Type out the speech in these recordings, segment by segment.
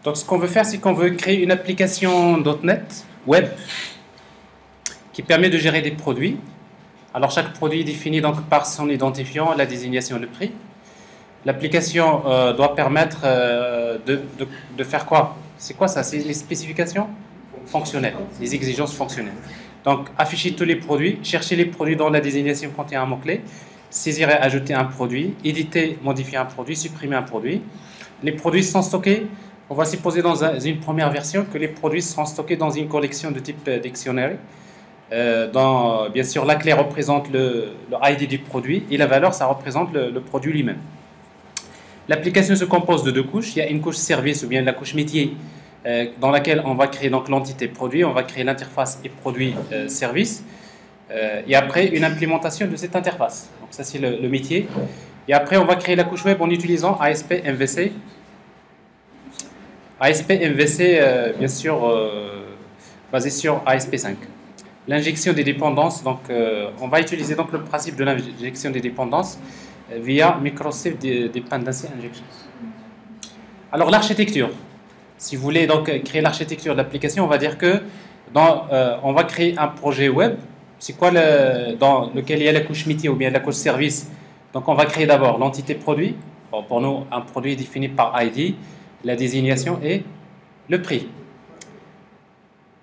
Donc ce qu'on veut faire, c'est qu'on veut créer une application .NET Web qui permet de gérer des produits. Alors chaque produit est défini donc par son identifiant, la désignation et le prix. L'application doit permettre de faire quoi? C'est quoi ça? C'est les spécifications fonctionnelles, les exigences fonctionnelles. Donc afficher tous les produits, chercher les produits dont la désignation contient un mot-clé, saisir et ajouter un produit, éditer, modifier un produit, supprimer un produit. Les produits sont stockés. On va supposer dans une première version que les produits seront stockés dans une collection de type dictionary. Bien sûr, la clé représente le ID du produit et la valeur, ça représente le produit lui-même. L'application se compose de deux couches. Il y a une couche service ou bien la couche métier dans laquelle on va créer donc l'entité produit, on va créer l'interface et produit service. Et après, une implémentation de cette interface. Donc ça, c'est le métier. Et après, on va créer la couche web en utilisant ASP MVC. ASP MVC, bien sûr, basé sur ASP5. L'injection des dépendances, donc on va utiliser donc le principe de l'injection des dépendances via Microsoft Dependency Injection. Alors l'architecture, si vous voulez donc créer l'architecture de l'application, on va dire que on va créer un projet web. C'est quoi dans lequel il y a la couche métier ou bien la couche service? Donc on va créer d'abord l'entité produit. Bon, pour nous, un produit est défini par ID, la désignation et le prix.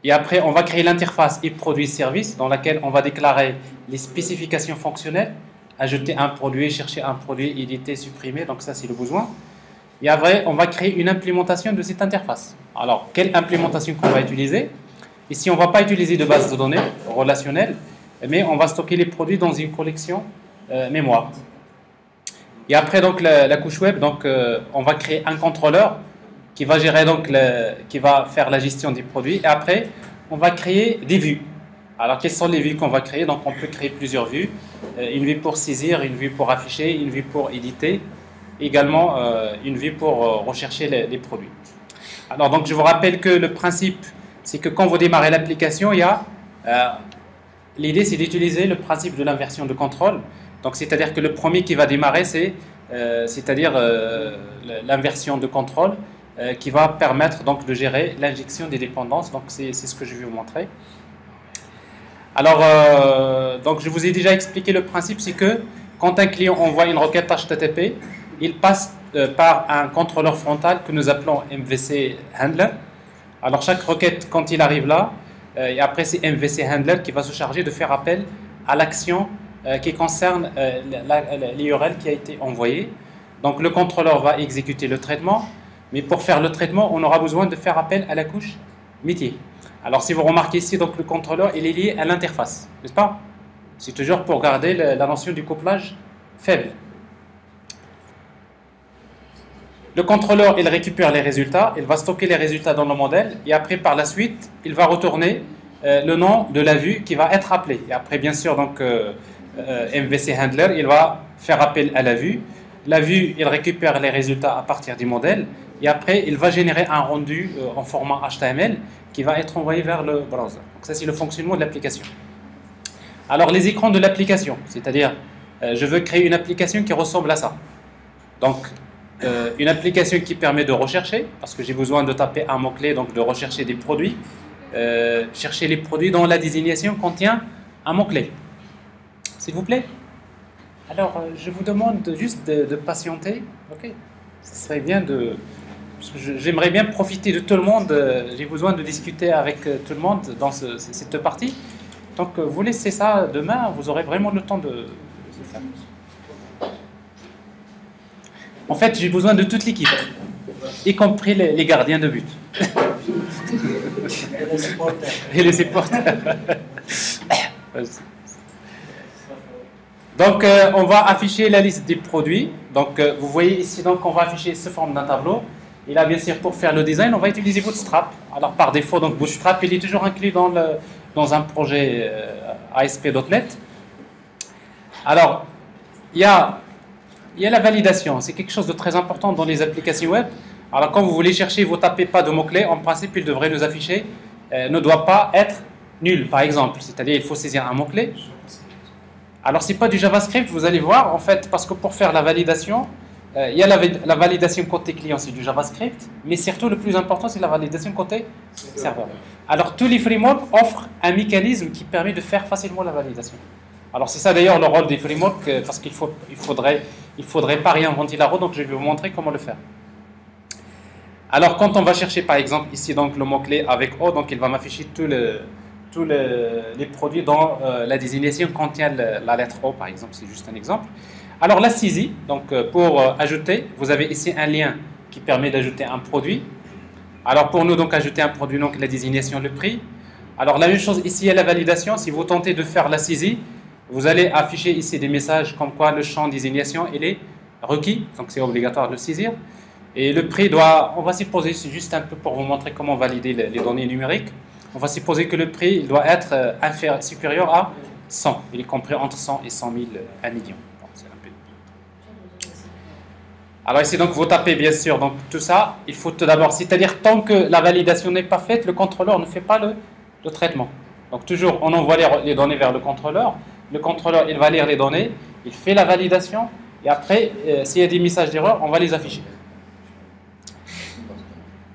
Et après, on va créer l'interface et produit service dans laquelle on va déclarer les spécifications fonctionnelles, ajouter un produit, chercher un produit, éditer, supprimer. Donc ça, c'est le besoin. Et après, on va créer une implémentation de cette interface. Alors, quelle implémentation qu'on va utiliser? Ici, on ne va pas utiliser de base de données relationnelle, mais on va stocker les produits dans une collection mémoire. Et après, donc, la couche web, donc, on va créer un contrôleur qui va gérer donc qui va faire la gestion des produits. Et après, on va créer des vues. Alors, quelles sont les vues qu'on va créer? Donc, on peut créer plusieurs vues. Une vue pour saisir, une vue pour afficher, une vue pour éditer, également une vue pour rechercher les produits. Alors, donc, je vous rappelle que le principe, c'est que quand vous démarrez l'application, il y a l'idée, c'est d'utiliser le principe de l'inversion de contrôle. Donc, c'est-à-dire que le premier qui va démarrer, c'est-à-dire l'inversion de contrôle qui va permettre donc de gérer l'injection des dépendances. Donc, c'est ce que je vais vous montrer. Alors, donc je vous ai déjà expliqué le principe, c'est que quand un client envoie une requête HTTP, il passe par un contrôleur frontal que nous appelons MVC Handler. Alors, chaque requête, quand il arrive là, et après c'est MVC Handler qui va se charger de faire appel à l'action qui concerne l'URL qui a été envoyée. Donc le contrôleur va exécuter le traitement, mais pour faire le traitement, on aura besoin de faire appel à la couche métier. Alors si vous remarquez ici, donc, le contrôleur il est lié à l'interface, n'est-ce pas? C'est toujours pour garder la notion du couplage faible. Le contrôleur il récupère les résultats, il va stocker les résultats dans le modèle, et après par la suite, il va retourner le nom de la vue qui va être appelée. Et après bien sûr, donc MVC Handler, il va faire appel à la vue. La vue, il récupère les résultats à partir du modèle. Et après, il va générer un rendu en format HTML qui va être envoyé vers le browser. Donc ça, c'est le fonctionnement de l'application. Alors, les écrans de l'application, c'est-à-dire, je veux créer une application qui ressemble à ça. Donc, une application qui permet de rechercher, parce que j'ai besoin de taper un mot-clé, donc de rechercher des produits. Chercher les produits dont la désignation contient un mot-clé. S'il vous plaît. Alors, je vous demande juste de patienter. Ok. Ce serait bien de... J'aimerais bien profiter de tout le monde. J'ai besoin de discuter avec tout le monde dans cette partie. Donc, vous laissez ça demain. Vous aurez vraiment le temps de faire. En fait, j'ai besoin de toute l'équipe, y compris les gardiens de but. Et les supporters. Donc, on va afficher la liste des produits. Donc, vous voyez ici, donc, on va afficher sous forme d'un tableau. Et là, bien sûr, pour faire le design, on va utiliser Bootstrap. Alors, par défaut, donc, Bootstrap, il est toujours inclus dans un projet ASP.NET. Alors, il y a la validation. C'est quelque chose de très important dans les applications web. Alors, quand vous voulez chercher, vous ne tapez pas de mots-clés. En principe, il devrait nous afficher, ne doit pas être nul, par exemple. C'est-à-dire, il faut saisir un mot-clé. Alors, ce n'est pas du JavaScript, vous allez voir, en fait, parce que pour faire la validation, il y a la validation côté client, c'est du JavaScript, mais surtout le plus important, c'est la validation côté serveur. Alors tous les frameworks offrent un mécanisme qui permet de faire facilement la validation. Alors c'est ça d'ailleurs le rôle des frameworks, parce qu'il faudrait pas réinventer la roue, donc je vais vous montrer comment le faire. Alors quand on va chercher par exemple ici donc le mot-clé avec O, donc il va m'afficher tous les produits dont la désignation contient la lettre O par exemple, c'est juste un exemple. Alors la saisie, donc pour ajouter, vous avez ici un lien qui permet d'ajouter un produit. Alors pour nous donc ajouter un produit, donc la désignation, le prix. Alors la même chose ici à la validation, si vous tentez de faire la saisie, vous allez afficher ici des messages comme quoi le champ désignation il est requis, donc c'est obligatoire de le saisir. Et le prix on va supposer, c'est juste un peu pour vous montrer comment valider les données numériques, on va supposer que le prix il doit être supérieur à 100, il est compris entre 100 et 100 000, 1 million. Alors ici donc vous tapez bien sûr donc tout ça, il faut tout d'abord, c'est-à-dire tant que la validation n'est pas faite, le contrôleur ne fait pas le traitement. Donc toujours on envoie les données vers le contrôleur il va lire les données, il fait la validation et après s'il y a des messages d'erreur on va les afficher.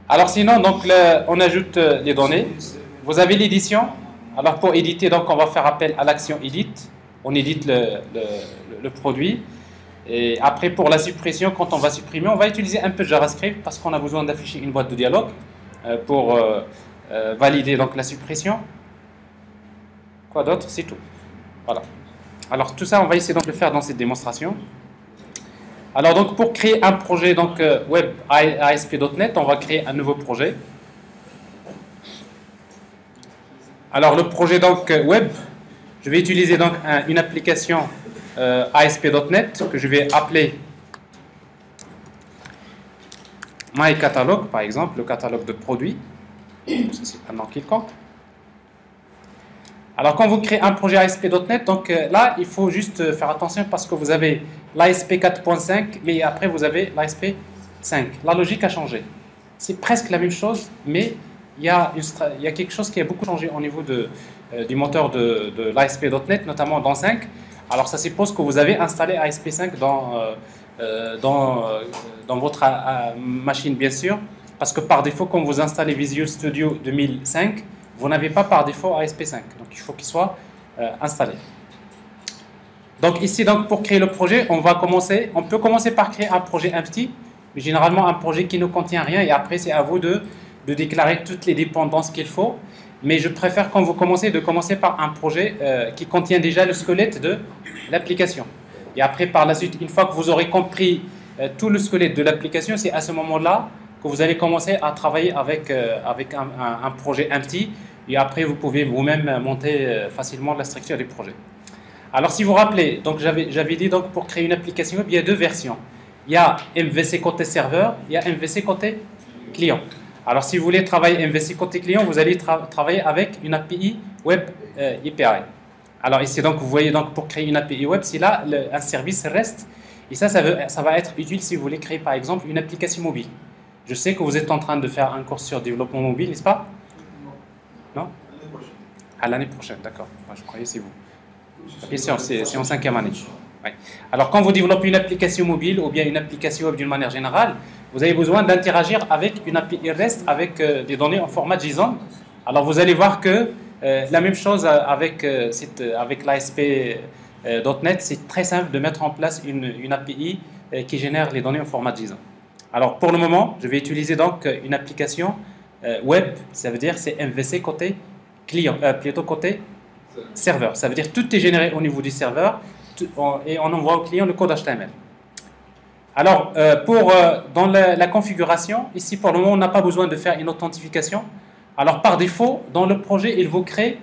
Alors sinon donc on ajoute les données, vous avez l'édition, alors pour éditer donc on va faire appel à l'action edit, on édite le produit. Et après, pour la suppression, quand on va supprimer, on va utiliser un peu de JavaScript parce qu'on a besoin d'afficher une boîte de dialogue pour valider donc la suppression. Quoi d'autre? C'est tout. Voilà. Alors tout ça, on va essayer donc de le faire dans cette démonstration. Alors donc pour créer un projet donc web ASP.NET, on va créer un nouveau projet. Alors le projet donc web, je vais utiliser donc une application ASP.NET que je vais appeler MyCatalog par exemple, le catalogue de produits. C'est un nom quelconque. Alors quand vous créez un projet ASP.NET, donc là il faut juste faire attention parce que vous avez l'ASP 4.5 mais après vous avez l'ASP 5. La logique a changé. C'est presque la même chose mais il y a quelque chose qui a beaucoup changé au niveau du moteur de l'ASP.NET, notamment dans 5. Alors ça suppose que vous avez installé ASP5 dans votre machine bien sûr, parce que par défaut quand vous installez Visual Studio 2005, vous n'avez pas par défaut ASP5, donc il faut qu'il soit installé. Donc ici donc pour créer le projet, on peut commencer par créer un projet empty, mais généralement un projet qui ne contient rien et après c'est à vous de déclarer toutes les dépendances qu'il faut. Mais je préfère quand vous commencez de commencer par un projet qui contient déjà le squelette de l'application. Et après, par la suite, une fois que vous aurez compris tout le squelette de l'application, c'est à ce moment-là que vous allez commencer à travailler avec un projet empty. Et après, vous pouvez vous-même monter facilement la structure des projets. Alors, si vous vous rappelez, donc j'avais dit donc pour créer une application web, il y a deux versions. Il y a MVC côté serveur, il y a MVC côté client. Alors, si vous voulez travailler MVC côté client, vous allez travailler avec une API Web API. Alors ici, donc, vous voyez, donc, pour créer une API Web, c'est là un service REST. Et ça va être utile si vous voulez créer, par exemple, une application mobile. Je sais que vous êtes en train de faire un cours sur développement mobile, n'est-ce pas? Non? À l'année prochaine, d'accord. Moi, je croyais que c'est vous. Bien sûr, c'est en 5e année. Ouais. Alors, quand vous développez une application mobile ou bien une application web d'une manière générale, vous avez besoin d'interagir avec une API REST avec des données en format JSON. Alors, vous allez voir que la même chose avec l'ASP.NET, c'est très simple de mettre en place une API qui génère les données en format JSON. Alors, pour le moment, je vais utiliser donc une application web, ça veut dire c'est MVC côté client, plutôt côté serveur. Ça veut dire tout est généré au niveau du serveur et on envoie au client le code HTML. Alors, dans la configuration, ici pour le moment, on n'a pas besoin de faire une authentification. Alors, par défaut, dans le projet, il vous crée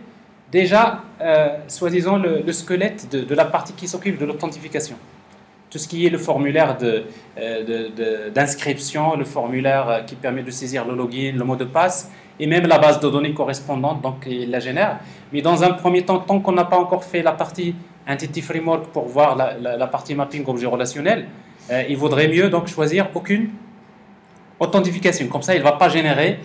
déjà, soi-disant, le squelette de la partie qui s'occupe de l'authentification. Tout ce qui est le formulaire d'inscription, le formulaire qui permet de saisir le login, le mot de passe, et même la base de données correspondante, donc il la génère. Mais dans un premier temps, tant qu'on n'a pas encore fait la partie Entity Framework pour voir la partie mapping objet relationnel, il vaudrait mieux donc choisir aucune authentification. Comme ça, il ne va pas générer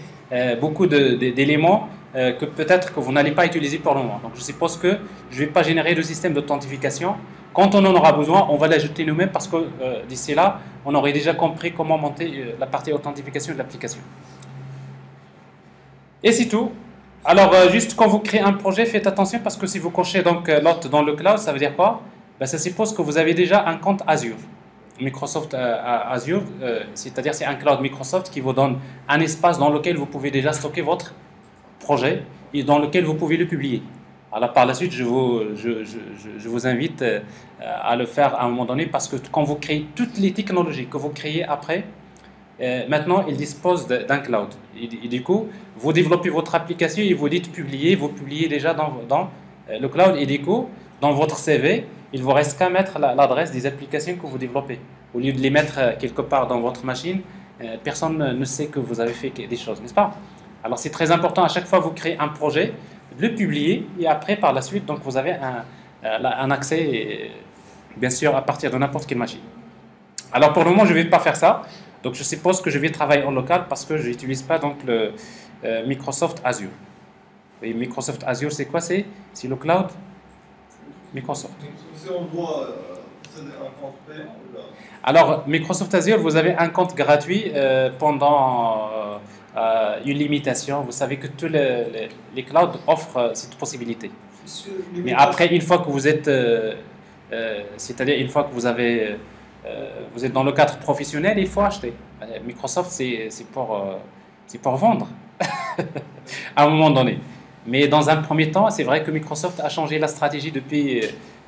beaucoup d'éléments que peut-être que vous n'allez pas utiliser pour le moment. Donc je suppose que je ne vais pas générer de système d'authentification Quand on en aura besoin, on va l'ajouter nous-mêmes parce que d'ici là, on aurait déjà compris comment monter la partie authentification de l'application. Et c'est tout. Alors, juste quand vous créez un projet, faites attention parce que si vous cochez donc l'autre dans le cloud, ça veut dire quoi? Ben, ça suppose que vous avez déjà un compte Azure. Microsoft Azure, c'est-à-dire c'est un cloud Microsoft qui vous donne un espace dans lequel vous pouvez déjà stocker votre projet et dans lequel vous pouvez le publier. Alors par la suite, je vous invite à le faire à un moment donné parce que quand vous créez toutes les technologies que vous créez après, maintenant ils disposent d'un cloud. Et du coup, vous développez votre application et vous dites publier, vous publiez déjà dans le cloud et du coup, dans votre CV, il ne vous reste qu'à mettre l'adresse des applications que vous développez. Au lieu de les mettre quelque part dans votre machine, personne ne sait que vous avez fait des choses, n'est-ce pas? Alors c'est très important, à chaque fois que vous créez un projet, de le publier et après par la suite, donc vous avez un accès, bien sûr, à partir de n'importe quelle machine. Alors pour le moment, je ne vais pas faire ça. Donc je suppose que je vais travailler en local parce que je n'utilise pas donc le Microsoft Azure. Et Microsoft Azure, c'est quoi? C'est le cloud Microsoft. Si on doit céder un compte payant, alors, Microsoft Azure, vous avez un compte gratuit pendant une limitation. Vous savez que tous les clouds offrent cette possibilité. Mais après, une fois que vous êtes, c'est-à-dire une fois que vous avez, vous êtes dans le cadre professionnel, il faut acheter. Microsoft, c'est pour vendre à un moment donné. Mais dans un premier temps, c'est vrai que Microsoft a changé la stratégie depuis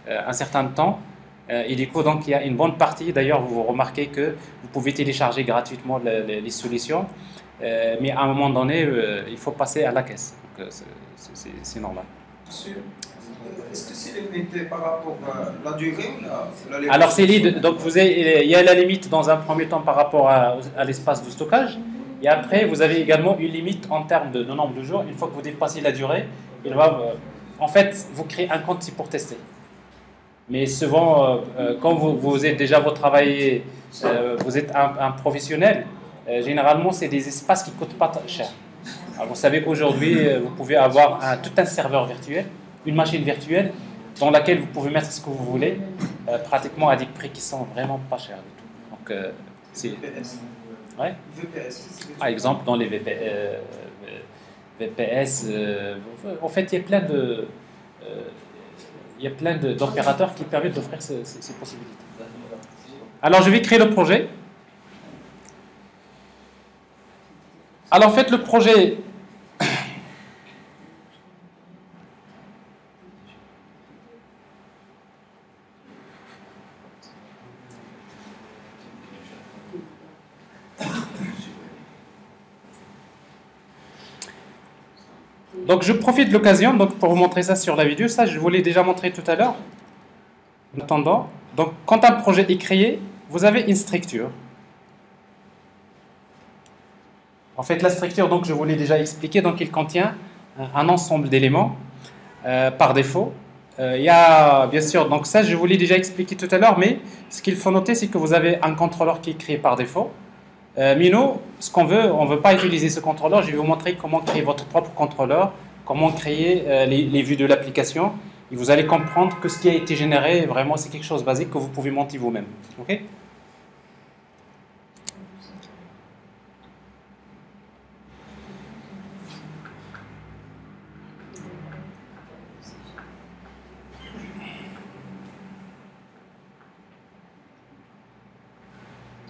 un certain temps. Et du coup, donc, il y a une bonne partie, d'ailleurs, vous remarquez que vous pouvez télécharger gratuitement les solutions, mais à un moment donné, il faut passer à la caisse. Donc, c'est normal. Est-ce que c'est limité par rapport à la durée ou la alors, c'est donc il y a la limite dans un premier temps par rapport à l'espace de stockage. Et après, vous avez également une limite en termes de nombre de jours. Une fois que vous dépassez la durée, en fait, vous créez un compte pour tester. Mais souvent, quand vous êtes déjà, vous travaillez, vous êtes un professionnel, généralement, c'est des espaces qui ne coûtent pas cher. Alors, vous savez qu'aujourd'hui, vous pouvez avoir tout un serveur virtuel, une machine virtuelle, dans laquelle vous pouvez mettre ce que vous voulez, pratiquement à des prix qui sont vraiment pas chers du tout. Donc, c'est... Ouais. VPS. Par exemple, dans les VPS, en fait, il y a plein d'opérateurs qui permettent d'offrir ces possibilités. Alors, je vais créer le projet. Alors, en fait, le projet... Donc je profite de l'occasion pour vous montrer ça sur la vidéo. Ça, je vous l'ai déjà montré tout à l'heure. En attendant, donc quand un projet est créé, vous avez une structure. En fait, la structure, donc je vous l'ai déjà expliqué, donc il contient un ensemble d'éléments par défaut. Il y a bien sûr, donc ça je vous l'ai déjà expliqué tout à l'heure, mais ce qu'il faut noter, c'est que vous avez un contrôleur qui est créé par défaut. Mais nous, ce qu'on veut, on ne veut pas utiliser ce contrôleur. Je vais vous montrer comment créer votre propre contrôleur, comment créer les vues de l'application. Et vous allez comprendre que ce qui a été généré, vraiment, c'est quelque chose de basique que vous pouvez monter vous-même. OK ?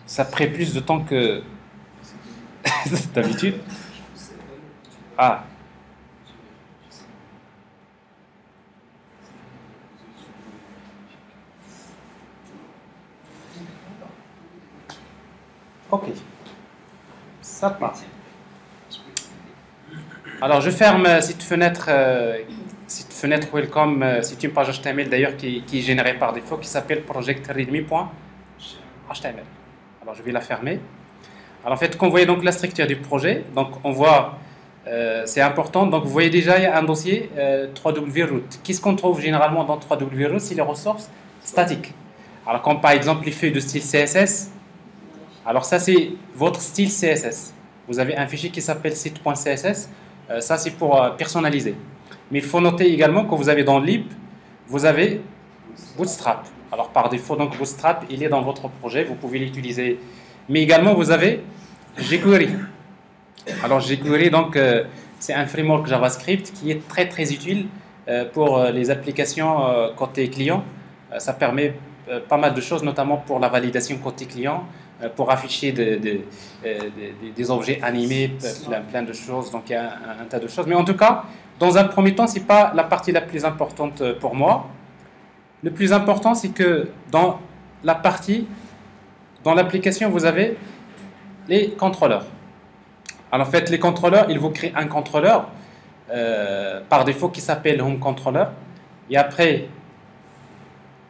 Ça prend plus de temps que d'habitude. Ah. Ok. Ça part. Alors je ferme cette fenêtre welcome. C'est une page HTML d'ailleurs qui est générée par défaut, qui s'appelle project.readme.html. Alors je vais la fermer. Alors en fait, quand vous voyez donc la structure du projet, donc on voit, c'est important, donc vous voyez déjà il y a un dossier 3W-root. Qu'est-ce qu'on trouve généralement dans 3W-root? C'est les ressources statiques. Alors comme par exemple les feuilles de style CSS, alors ça c'est votre style CSS. Vous avez un fichier qui s'appelle site.css, ça c'est pour personnaliser. Mais il faut noter également que vous avez dans lib, vous avez Bootstrap. Alors par défaut, donc Bootstrap, il est dans votre projet, vous pouvez l'utiliser. Mais également, vous avez jQuery. Alors jQuery, donc, c'est un framework JavaScript qui est très très utile pour les applications côté client. Ça permet pas mal de choses, notamment pour la validation côté client, pour afficher des objets animés, plein de choses, donc il y a un tas de choses. Mais en tout cas, dans un premier temps, ce n'est pas la partie la plus importante pour moi. Le plus important, c'est que dans l'application, vous avez les contrôleurs. Alors en fait, les contrôleurs, ils vous créent un contrôleur par défaut qui s'appelle Home Controller. Et après,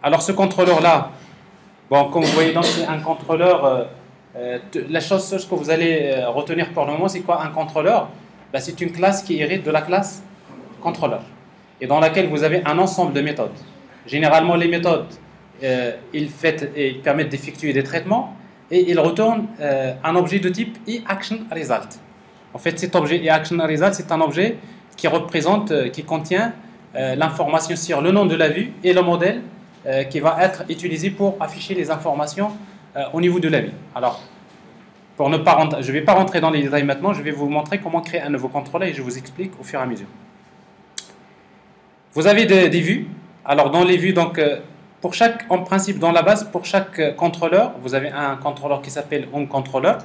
alors ce contrôleur-là, bon, comme vous voyez, donc c'est un contrôleur. La chose que vous allez retenir pour le moment, c'est quoi un contrôleur? Ben, c'est une classe qui hérite de la classe contrôleur et dans laquelle vous avez un ensemble de méthodes. Généralement, les méthodes, ils permettent d'effectuer des traitements et ils retournent un objet de type eActionResult. En fait, cet objet eActionResult, c'est un objet qui contient l'information sur le nom de la vue et le modèle qui va être utilisé pour afficher les informations au niveau de la vue. Alors, je ne vais pas rentrer dans les détails maintenant, je vais vous montrer comment créer un nouveau contrôleur et je vous explique au fur et à mesure. Vous avez des vues. Alors, dans les vues, donc, en principe, dans la base, pour chaque contrôleur, vous avez un contrôleur qui s'appelle Home Controller.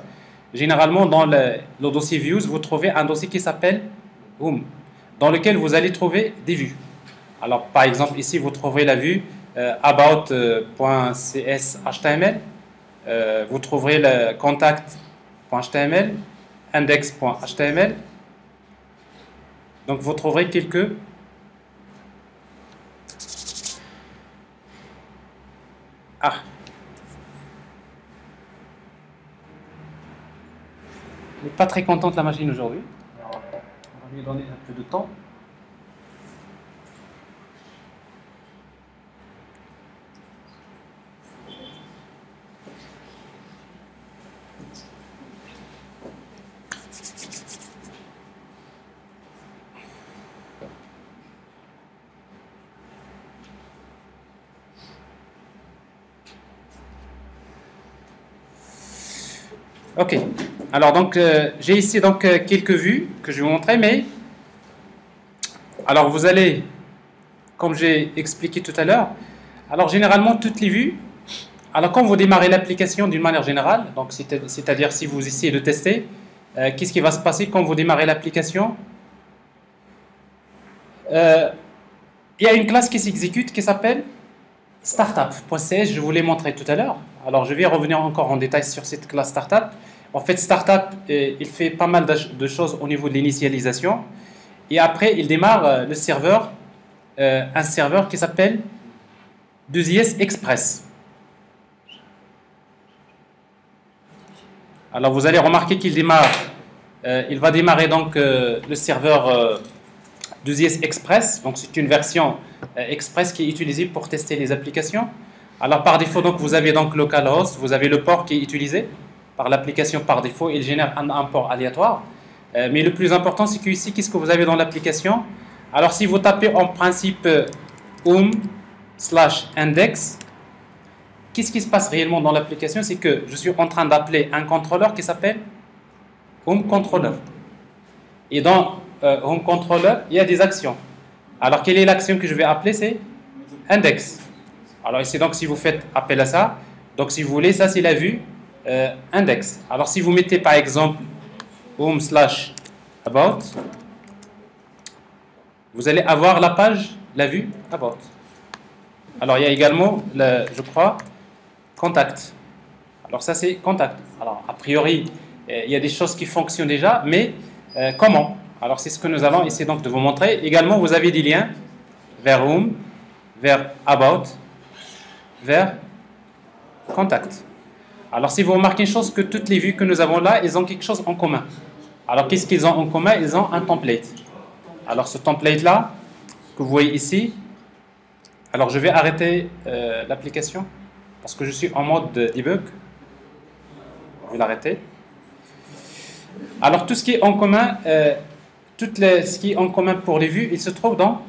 Généralement, dans le dossier Views, vous trouvez un dossier qui s'appelle Home, dans lequel vous allez trouver des vues. Alors, par exemple, ici, vous trouverez la vue about.cs.html. Vous trouverez le contact.html, index.html. Donc, vous trouverez quelques Elle n'est pas très contente la machine aujourd'hui. On va lui donner un peu de temps. Ok, alors donc j'ai ici donc quelques vues que je vais vous montrer, mais alors vous allez, comme j'ai expliqué tout à l'heure, alors généralement toutes les vues, alors quand vous démarrez l'application d'une manière générale, donc c'est-à-dire si vous essayez de tester, qu'est-ce qui va se passer quand vous démarrez l'application? Il y a une classe qui s'exécute qui s'appelle startup.cs, je vous l'ai montré tout à l'heure. Alors je vais revenir encore en détail sur cette classe startup. En fait, startup, il fait pas mal de choses au niveau de l'initialisation. Et après, il démarre le serveur, un serveur qui s'appelle 2IS Express. Alors vous allez remarquer qu'il démarre, il va démarrer donc le serveur 2IS Express. Donc c'est une version Express qui est utilisée pour tester les applications. Alors par défaut, donc, vous avez donc localhost, vous avez le port qui est utilisé par l'application par défaut, il génère un port aléatoire. Mais le plus important, c'est que ici, qu'est-ce que vous avez dans l'application? Alors si vous tapez en principe home/index, qu'est-ce qui se passe réellement dans l'application? C'est que je suis en train d'appeler un contrôleur qui s'appelle Home Controller. Et dans Home Controller, il y a des actions. Alors quelle est l'action que je vais appeler? C'est index. Alors ici, donc, si vous faites appel à ça, donc si vous voulez, ça c'est la vue index. Alors si vous mettez par exemple home/about, vous allez avoir la page, la vue about. Alors il y a également, je crois, contact. Alors ça c'est contact. Alors a priori, il y a des choses qui fonctionnent déjà, mais comment? Alors c'est ce que nous allons essayer donc de vous montrer. Également, vous avez des liens vers home, vers about, vers contact. Alors si vous remarquez une chose, que toutes les vues que nous avons là, elles ont quelque chose en commun. Alors qu'est-ce qu'ils ont en commun? Ils ont un template. Alors ce template là, que vous voyez ici, alors je vais arrêter l'application parce que je suis en mode debug. Je vais l'arrêter. Alors tout ce qui est en commun, ce qui est en commun pour les vues, il se trouve dans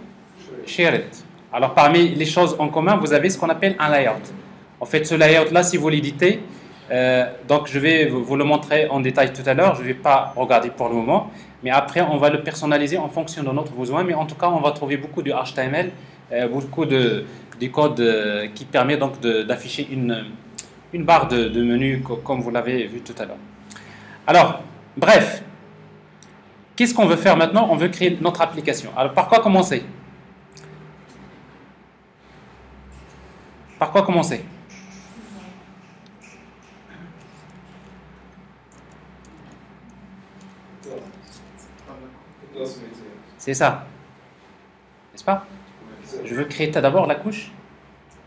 Shared. Alors parmi les choses en commun, vous avez ce qu'on appelle un layout. En fait, ce layout-là, si vous l'éditez, donc je vais vous le montrer en détail tout à l'heure, je ne vais pas regarder pour le moment, mais après on va le personnaliser en fonction de notre besoin, mais en tout cas on va trouver beaucoup de HTML, beaucoup de code qui permet donc d'afficher une barre de menu comme vous l'avez vu tout à l'heure. Alors, bref, qu'est-ce qu'on veut faire maintenant? On veut créer notre application. Alors par quoi commencer? Par quoi commencer? C'est ça, n'est-ce pas? Je veux créer tout d'abord la couche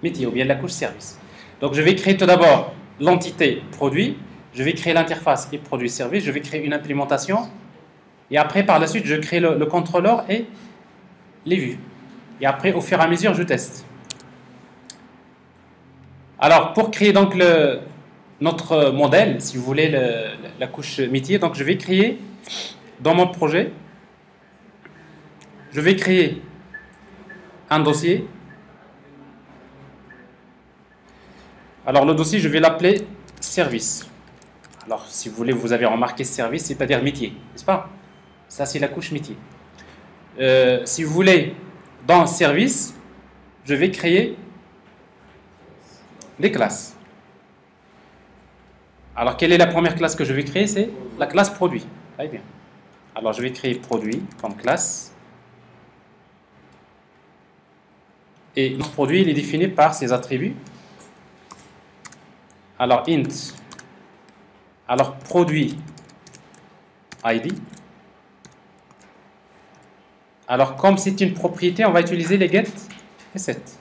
métier ou bien la couche service. Donc je vais créer tout d'abord l'entité produit, je vais créer l'interface et produit service, je vais créer une implémentation et après par la suite je crée le contrôleur et les vues. Et après au fur et à mesure je teste. Alors pour créer donc notre modèle, si vous voulez la couche métier, donc je vais créer dans mon projet, je vais créer un dossier. Alors le dossier, je vais l'appeler service. Alors si vous voulez, vous avez remarqué service, c'est-à-dire métier, n'est-ce pas? Ça c'est la couche métier. Si vous voulez, dans service, je vais créer des classes. Alors quelle est la première classe que je vais créer? C'est la classe produit. Très bien. Alors je vais créer produit comme classe. Et notre produit, il est défini par ses attributs. Alors, int. Alors, produit ID. Alors, comme c'est une propriété, on va utiliser les get et set.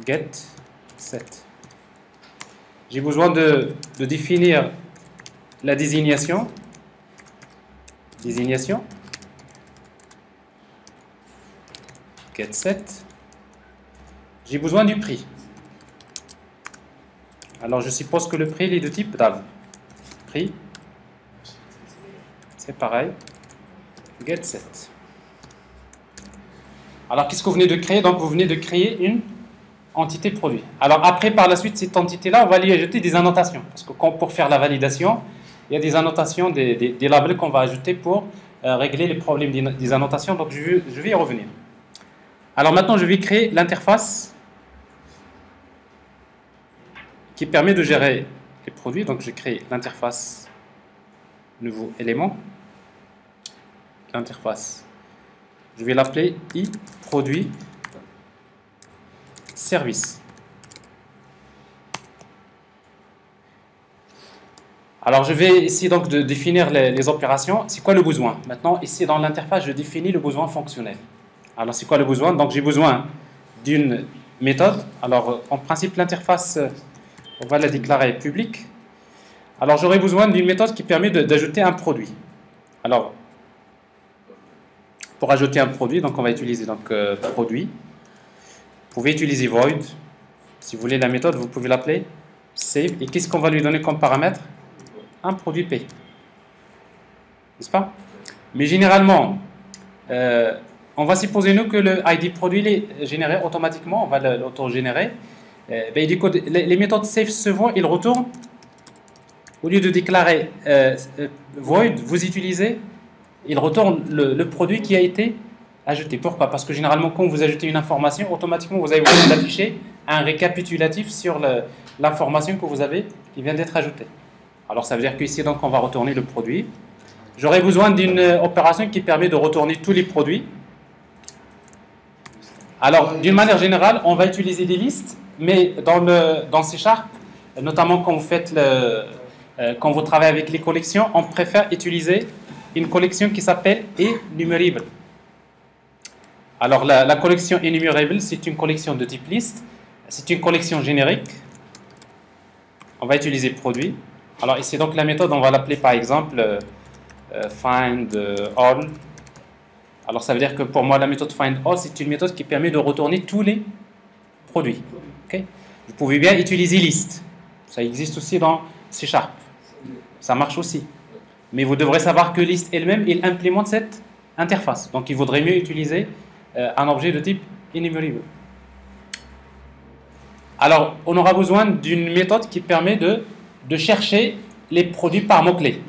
Get, set. J'ai besoin de définir la désignation. Désignation. Get, set. J'ai besoin du prix. Alors, je suppose que le prix il est de type DAV. Prix, c'est pareil. Get set. Alors, qu'est-ce que vous venez de créer? Donc, vous venez de créer une entité produit. Alors, après, par la suite, cette entité-là, on va lui ajouter des annotations. Parce que pour faire la validation, il y a des annotations, des labels qu'on va ajouter pour régler les problèmes des annotations. Donc, je vais y revenir. Alors, maintenant, je vais créer l'interface qui permet de gérer les produits. Donc, je crée l'interface, nouveau élément, l'interface. Je vais l'appeler i-produit service. Alors, je vais essayer donc de définir les opérations. C'est quoi le besoin? Maintenant, ici dans l'interface, je définis le besoin fonctionnel. Alors, c'est quoi le besoin? Donc, j'ai besoin d'une méthode. Alors, en principe, l'interface, on va la déclarer publique. Alors, j'aurai besoin d'une méthode qui permet d'ajouter un produit. Alors, pour ajouter un produit, donc on va utiliser donc, produit. Vous pouvez utiliser void. Si vous voulez la méthode, vous pouvez l'appeler save. Et qu'est-ce qu'on va lui donner comme paramètre? Un produit P. N'est-ce pas? Mais généralement, on va supposer nous que le ID produit est généré automatiquement. On va l'auto-générer. Les méthodes save se voient, ils retournent. Au lieu de déclarer void, vous utilisez, il retourne le produit qui a été ajouté. Pourquoi? Parce que généralement, quand vous ajoutez une information, automatiquement, vous avez besoin d'afficher un récapitulatif sur l'information que vous avez, qui vient d'être ajoutée. Alors, ça veut dire qu'ici, donc, on va retourner le produit. J'aurai besoin d'une opération qui permet de retourner tous les produits. Alors, d'une manière générale, on va utiliser des listes, mais dans C#, notamment quand vous travaillez avec les collections, on préfère utiliser une collection qui s'appelle enumerable. Alors, la collection enumerable, c'est une collection de type liste. C'est une collection générique. On va utiliser produit. Alors, ici, donc, la méthode, on va l'appeler par exemple find all. Alors, ça veut dire que pour moi, la méthode find all, c'est une méthode qui permet de retourner tous les produits. Okay? Vous pouvez bien utiliser list. Ça existe aussi dans C#. Ça marche aussi. Mais vous devrez savoir que list elle-même, elle implémente cette interface. Donc, il vaudrait mieux utiliser un objet de type enumerable. Alors, on aura besoin d'une méthode qui permet de chercher les produits par mots-clés.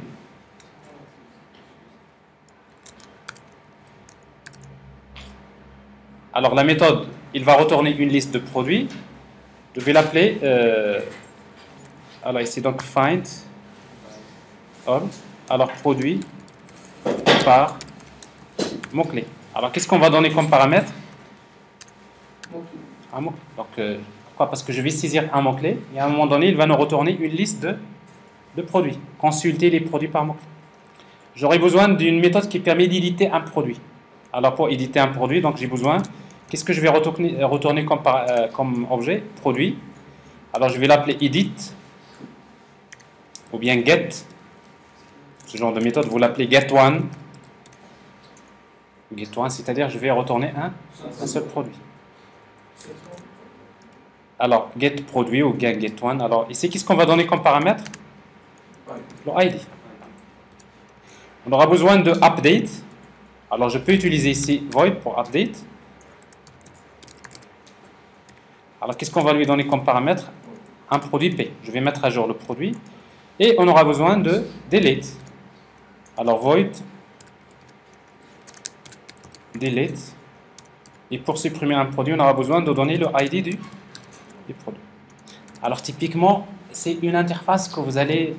Alors, la méthode, il va retourner une liste de produits. Je vais l'appeler, alors ici, donc, find all. Alors, produit par mot-clé. Alors, qu'est-ce qu'on va donner comme paramètre? Un mot. Donc, pourquoi? Parce que je vais saisir un mot-clé et à un moment donné, il va nous retourner une liste de produits. Consulter les produits par mot-clé. J'aurai besoin d'une méthode qui permet d'éditer un produit. Alors, pour éditer un produit, donc j'ai besoin, qu'est-ce que je vais retourner comme objet? Produit. Alors, je vais l'appeler edit ou bien get. Ce genre de méthode, vous l'appelez get1. Get1, c'est-à-dire je vais retourner un seul produit. Alors, get produit ou get1. Alors, ici, qu'est-ce qu'on va donner comme paramètre? Le ID. On aura besoin de update. Alors, je peux utiliser ici void pour update. Alors, qu'est-ce qu'on va lui donner comme paramètre? Un produit P. Je vais mettre à jour le produit. Et on aura besoin de delete. Alors, void delete. Et pour supprimer un produit, on aura besoin de donner le ID du produit. Alors, typiquement, c'est une interface que vous allez...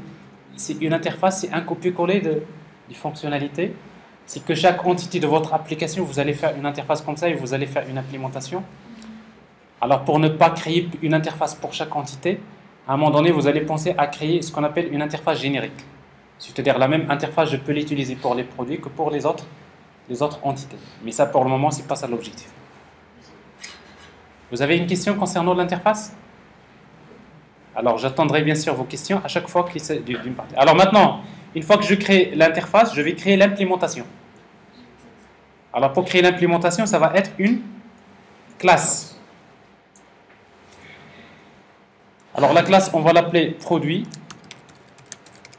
C'est une interface, c'est un copier-coller des fonctionnalités. C'est que chaque entité de votre application, vous allez faire une interface comme ça et vous allez faire une implémentation. Alors, pour ne pas créer une interface pour chaque entité, à un moment donné, vous allez penser à créer ce qu'on appelle une interface générique. C'est-à-dire la même interface, je peux l'utiliser pour les produits que pour les autres entités. Mais ça, pour le moment, c'est pas ça l'objectif. Vous avez une question concernant l'interface? Alors, j'attendrai bien sûr vos questions à chaque fois qu'il s'agit d'une partie. Alors maintenant, une fois que je crée l'interface, je vais créer l'implémentation. Alors, pour créer l'implémentation, ça va être une classe. Alors, la classe, on va l'appeler produit,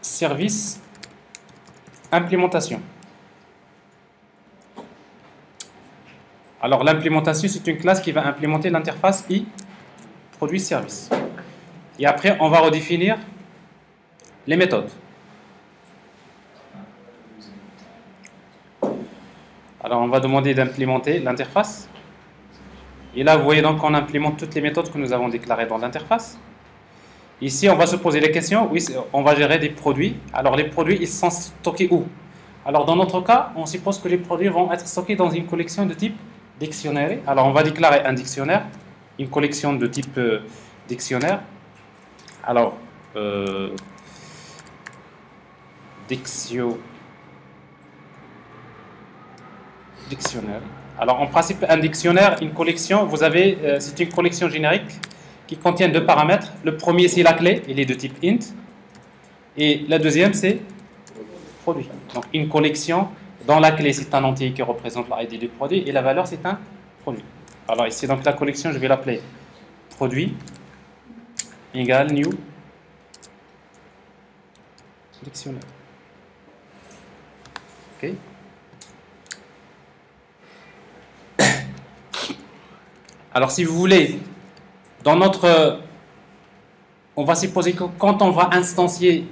service, implémentation. Alors, l'implémentation, c'est une classe qui va implémenter l'interface produit, service. Et après, on va redéfinir les méthodes. Alors, on va demander d'implémenter l'interface. Et là, vous voyez donc qu'on implémente toutes les méthodes que nous avons déclarées dans l'interface. Ici, on va se poser les questions. Oui, on va gérer des produits. Alors, les produits, ils sont stockés où? Alors, dans notre cas, on suppose que les produits vont être stockés dans une collection de type dictionnaire. Alors, on va déclarer un dictionnaire, une collection de type dictionnaire. Alors, dictionnaire. Alors, en principe, un dictionnaire, une collection, vous avez, c'est une collection générique qui contient deux paramètres. Le premier, c'est la clé, il est de type int. Et la deuxième, c'est produit. Donc, une collection, dans la clé, c'est un entier qui représente l'ID du produit et la valeur, c'est un produit. Alors, ici, donc, la collection, je vais l'appeler produit égale new dictionnaire. OK. Alors, si vous voulez, dans notre... On va supposer que quand on va instancier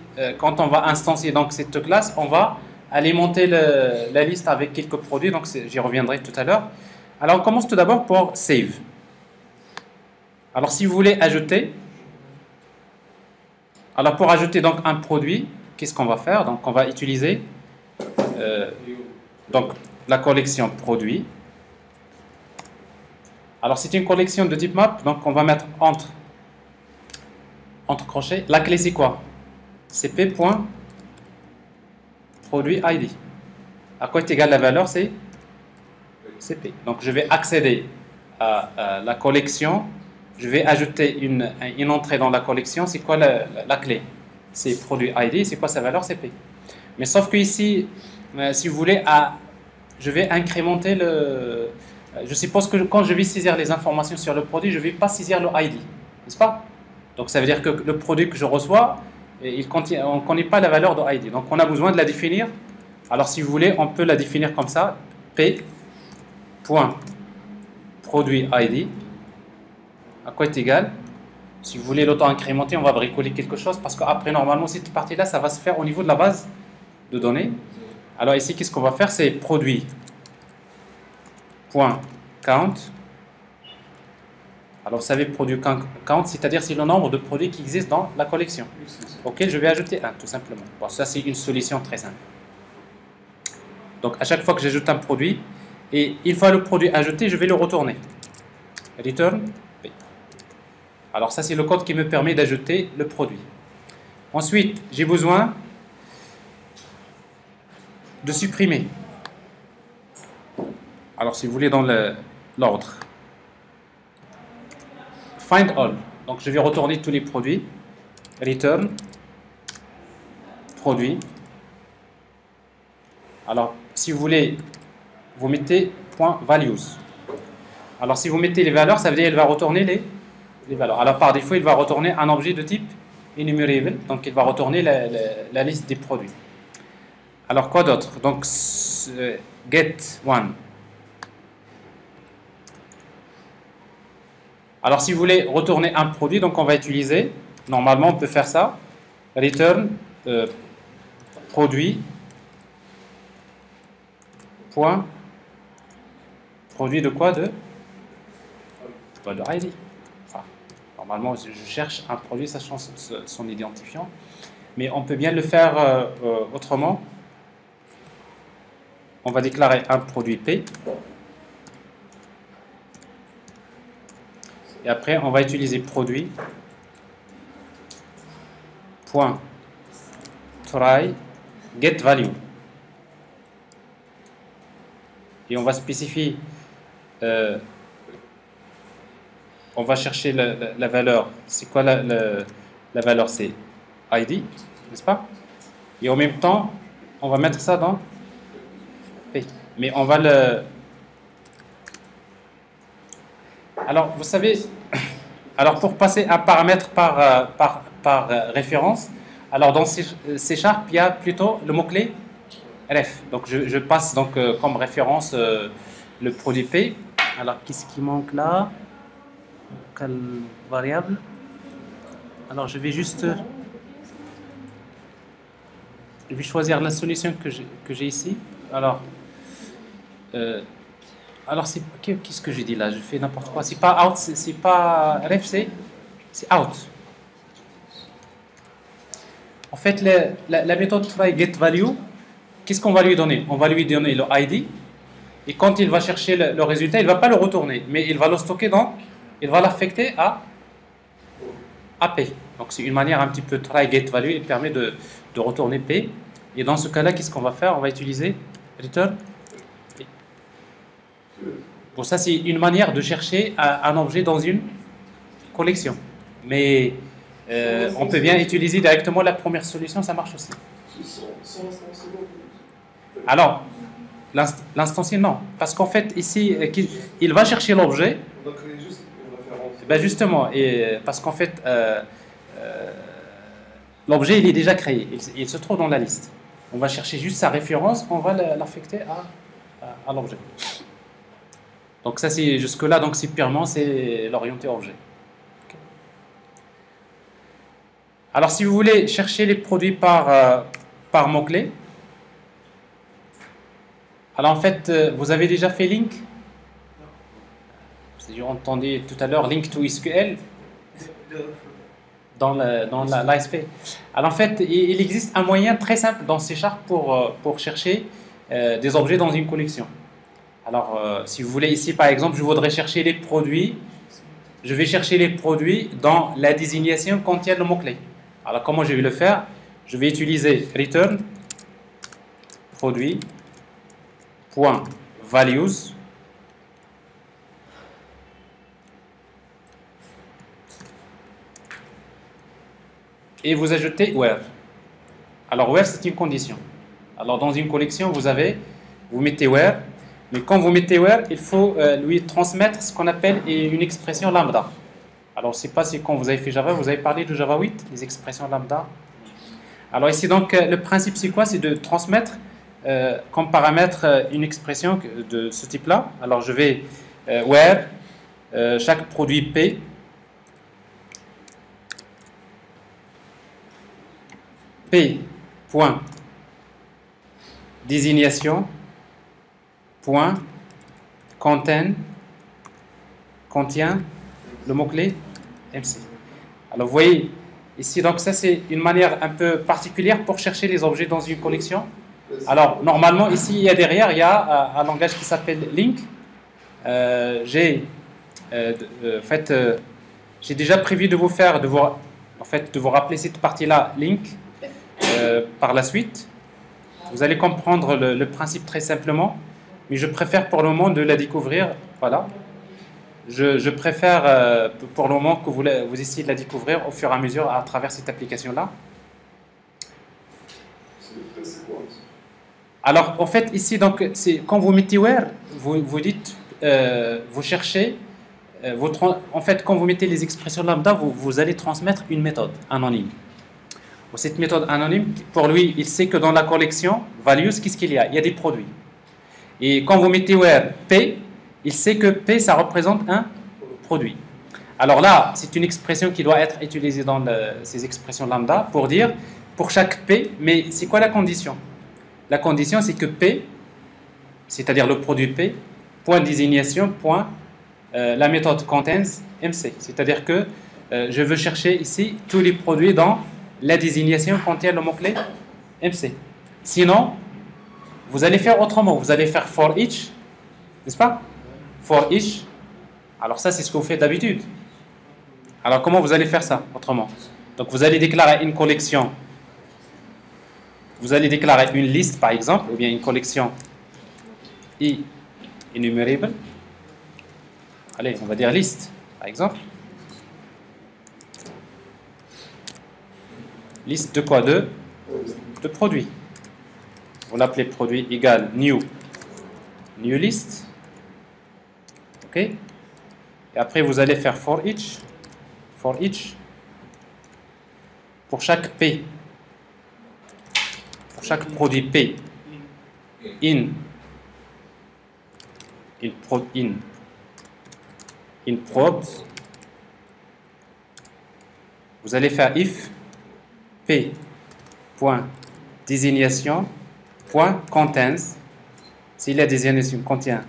donc cette classe, on va alimenter la liste avec quelques produits, donc j'y reviendrai tout à l'heure. Alors, on commence tout d'abord pour save. Alors, si vous voulez ajouter, alors pour ajouter donc un produit, qu'est-ce qu'on va faire? Donc, on va utiliser donc la collection produit. Alors, c'est une collection de type map, donc on va mettre entre crochets. La clé, c'est quoi? cp.produit ID. À quoi est égale la valeur? C'est cp. Donc, je vais accéder à la collection. Je vais ajouter une entrée dans la collection. C'est quoi la clé? C'est produit ID. C'est quoi sa valeur? cp. Mais sauf que ici, si vous voulez, je vais incrémenter le... Je suppose que quand je vais saisir les informations sur le produit, je ne vais pas saisir le ID, n'est-ce pas? Donc ça veut dire que le produit que je reçois, on ne connaît pas la valeur de ID. Donc on a besoin de la définir. Alors si vous voulez, on peut la définir comme ça. P.produit produit ID, à quoi est égal? Si vous voulez l'auto-incrémenter, on va bricoler quelque chose parce qu'après, normalement, cette partie-là, ça va se faire au niveau de la base de données. Alors ici, qu'est-ce qu'on va faire? C'est produit point count. Alors vous savez, produit count, c'est-à-dire c'est le nombre de produits qui existent dans la collection, auquel je vais ajouter un, tout simplement. Bon, ça c'est une solution très simple. Donc à chaque fois que j'ajoute un produit, et une fois le produit ajouté, je vais le retourner. Return P. Alors ça c'est le code qui me permet d'ajouter le produit. Ensuite, j'ai besoin de supprimer. Alors si vous voulez dans l'ordre. Find all. Donc je vais retourner tous les produits. Return produit. Alors si vous voulez, vous mettez point values. Alors si vous mettez les valeurs, ça veut dire qu'il va retourner les valeurs. Alors par défaut, il va retourner un objet de type enumerable. Donc il va retourner la liste des produits. Alors quoi d'autre? Donc get one. Alors si vous voulez retourner un produit, donc on va utiliser, normalement on peut faire ça, return produit point produit de quoi? De ID. Enfin, normalement je cherche un produit sachant son identifiant, mais on peut bien le faire autrement. On va déclarer un produit P. Et après, on va utiliser produit point try get value. Et on va spécifier, on va chercher la valeur. C'est quoi la valeur? C'est ID, n'est-ce pas? Et en même temps, on va mettre ça dans P. Mais on va le... Alors, vous savez, alors pour passer un paramètre par référence, alors dans C#, il y a plutôt le mot-clé ref. Donc, je passe donc comme référence le produit P. Alors, qu'est-ce qui manque là? Quelle variable? Alors, je vais juste... Je vais choisir la solution que j'ai ici. Alors... alors, qu'est-ce que j'ai dit là? Je fais n'importe quoi. C'est pas out, c'est pas ref, c'est out. En fait, la méthode try get value, qu'est-ce qu'on va lui donner? On va lui donner le ID. Et quand il va chercher le résultat, il ne va pas le retourner, mais il va le stocker il va l'affecter à P. Donc, c'est une manière un petit peu try get value. Il permet de retourner P. Et dans ce cas-là, qu'est-ce qu'on va faire? On va utiliser return. Bon, ça, c'est une manière de chercher un objet dans une collection. Mais on peut bien utiliser directement la première solution, ça marche aussi. Alors, l'instancier, non. Parce qu'en fait, ici, il va chercher l'objet. On va créer juste une référence. Ben justement, parce qu'en fait, l'objet, il est déjà créé. Il se trouve dans la liste. On va chercher juste sa référence, on va l'affecter à l'objet. Donc ça c'est jusque-là, donc c'est purement l'orienté objet. Okay. Alors si vous voulez chercher les produits par mot-clé, alors en fait vous avez déjà fait link. J'ai entendu tout à l'heure link to SQL dans l'ASP. Alors en fait il existe un moyen très simple dans C# pour chercher des objets dans une collection. Alors, si vous voulez, ici, par exemple, je voudrais chercher les produits. Je vais chercher les produits dans la désignation contient le mot-clé. Alors, comment je vais le faire? Je vais utiliser return produit point values et vous ajoutez where. Alors, where, c'est une condition. Alors, dans une collection, vous mettez where. Mais quand vous mettez where, il faut lui transmettre ce qu'on appelle une expression lambda. Alors, je ne sais pas si quand vous avez fait Java, vous avez parlé de Java 8, les expressions lambda. Alors ici, donc, le principe, c'est quoi? C'est de transmettre comme paramètre une expression de ce type-là. Alors, je vais where chaque produit P point désignation point contient le mot-clé MC. Alors vous voyez ici, donc ça c'est une manière un peu particulière pour chercher les objets dans une collection. Alors normalement ici il y a derrière il y a un langage qui s'appelle link. J'ai déjà prévu de vous faire de vous rappeler cette partie-là link par la suite. Vous allez comprendre le principe très simplement, mais je préfère pour le moment de la découvrir. Voilà. Je préfère pour le moment que vous essayez de la découvrir au fur et à mesure à travers cette application-là. Alors, en fait, ici, donc, quand vous mettez where, vous dites, vous cherchez, en fait, quand vous mettez les expressions lambda, vous allez transmettre une méthode anonyme. Cette méthode anonyme, pour lui, il sait que dans la collection values, qu'est-ce qu'il y a? Il y a des produits. Et quand vous mettez where P, il sait que P, ça représente un produit. Alors là, c'est une expression qui doit être utilisée dans ces expressions lambda pour dire, pour chaque P, mais c'est quoi la condition? La condition, c'est que P, c'est-à-dire le produit P, point désignation, point, la méthode contains MC. C'est-à-dire que je veux chercher ici tous les produits dans la désignation contient le mot-clé MC. Sinon, vous allez faire autrement. Vous allez faire for each, n'est-ce pas? For each. Alors ça, c'est ce que vous faites d'habitude. Alors comment vous allez faire ça autrement? Donc vous allez déclarer une collection. Vous allez déclarer une liste, par exemple, ou bien une collection enumerable. Allez, on va dire liste, par exemple. Liste de quoi? De produits. Vous l'appelez produit égale new list. OK? Et après, vous allez faire for each. Pour chaque P. Pour chaque produit P. In prod. Vous allez faire if P. Point désignation. Point contains. Si la désignation contient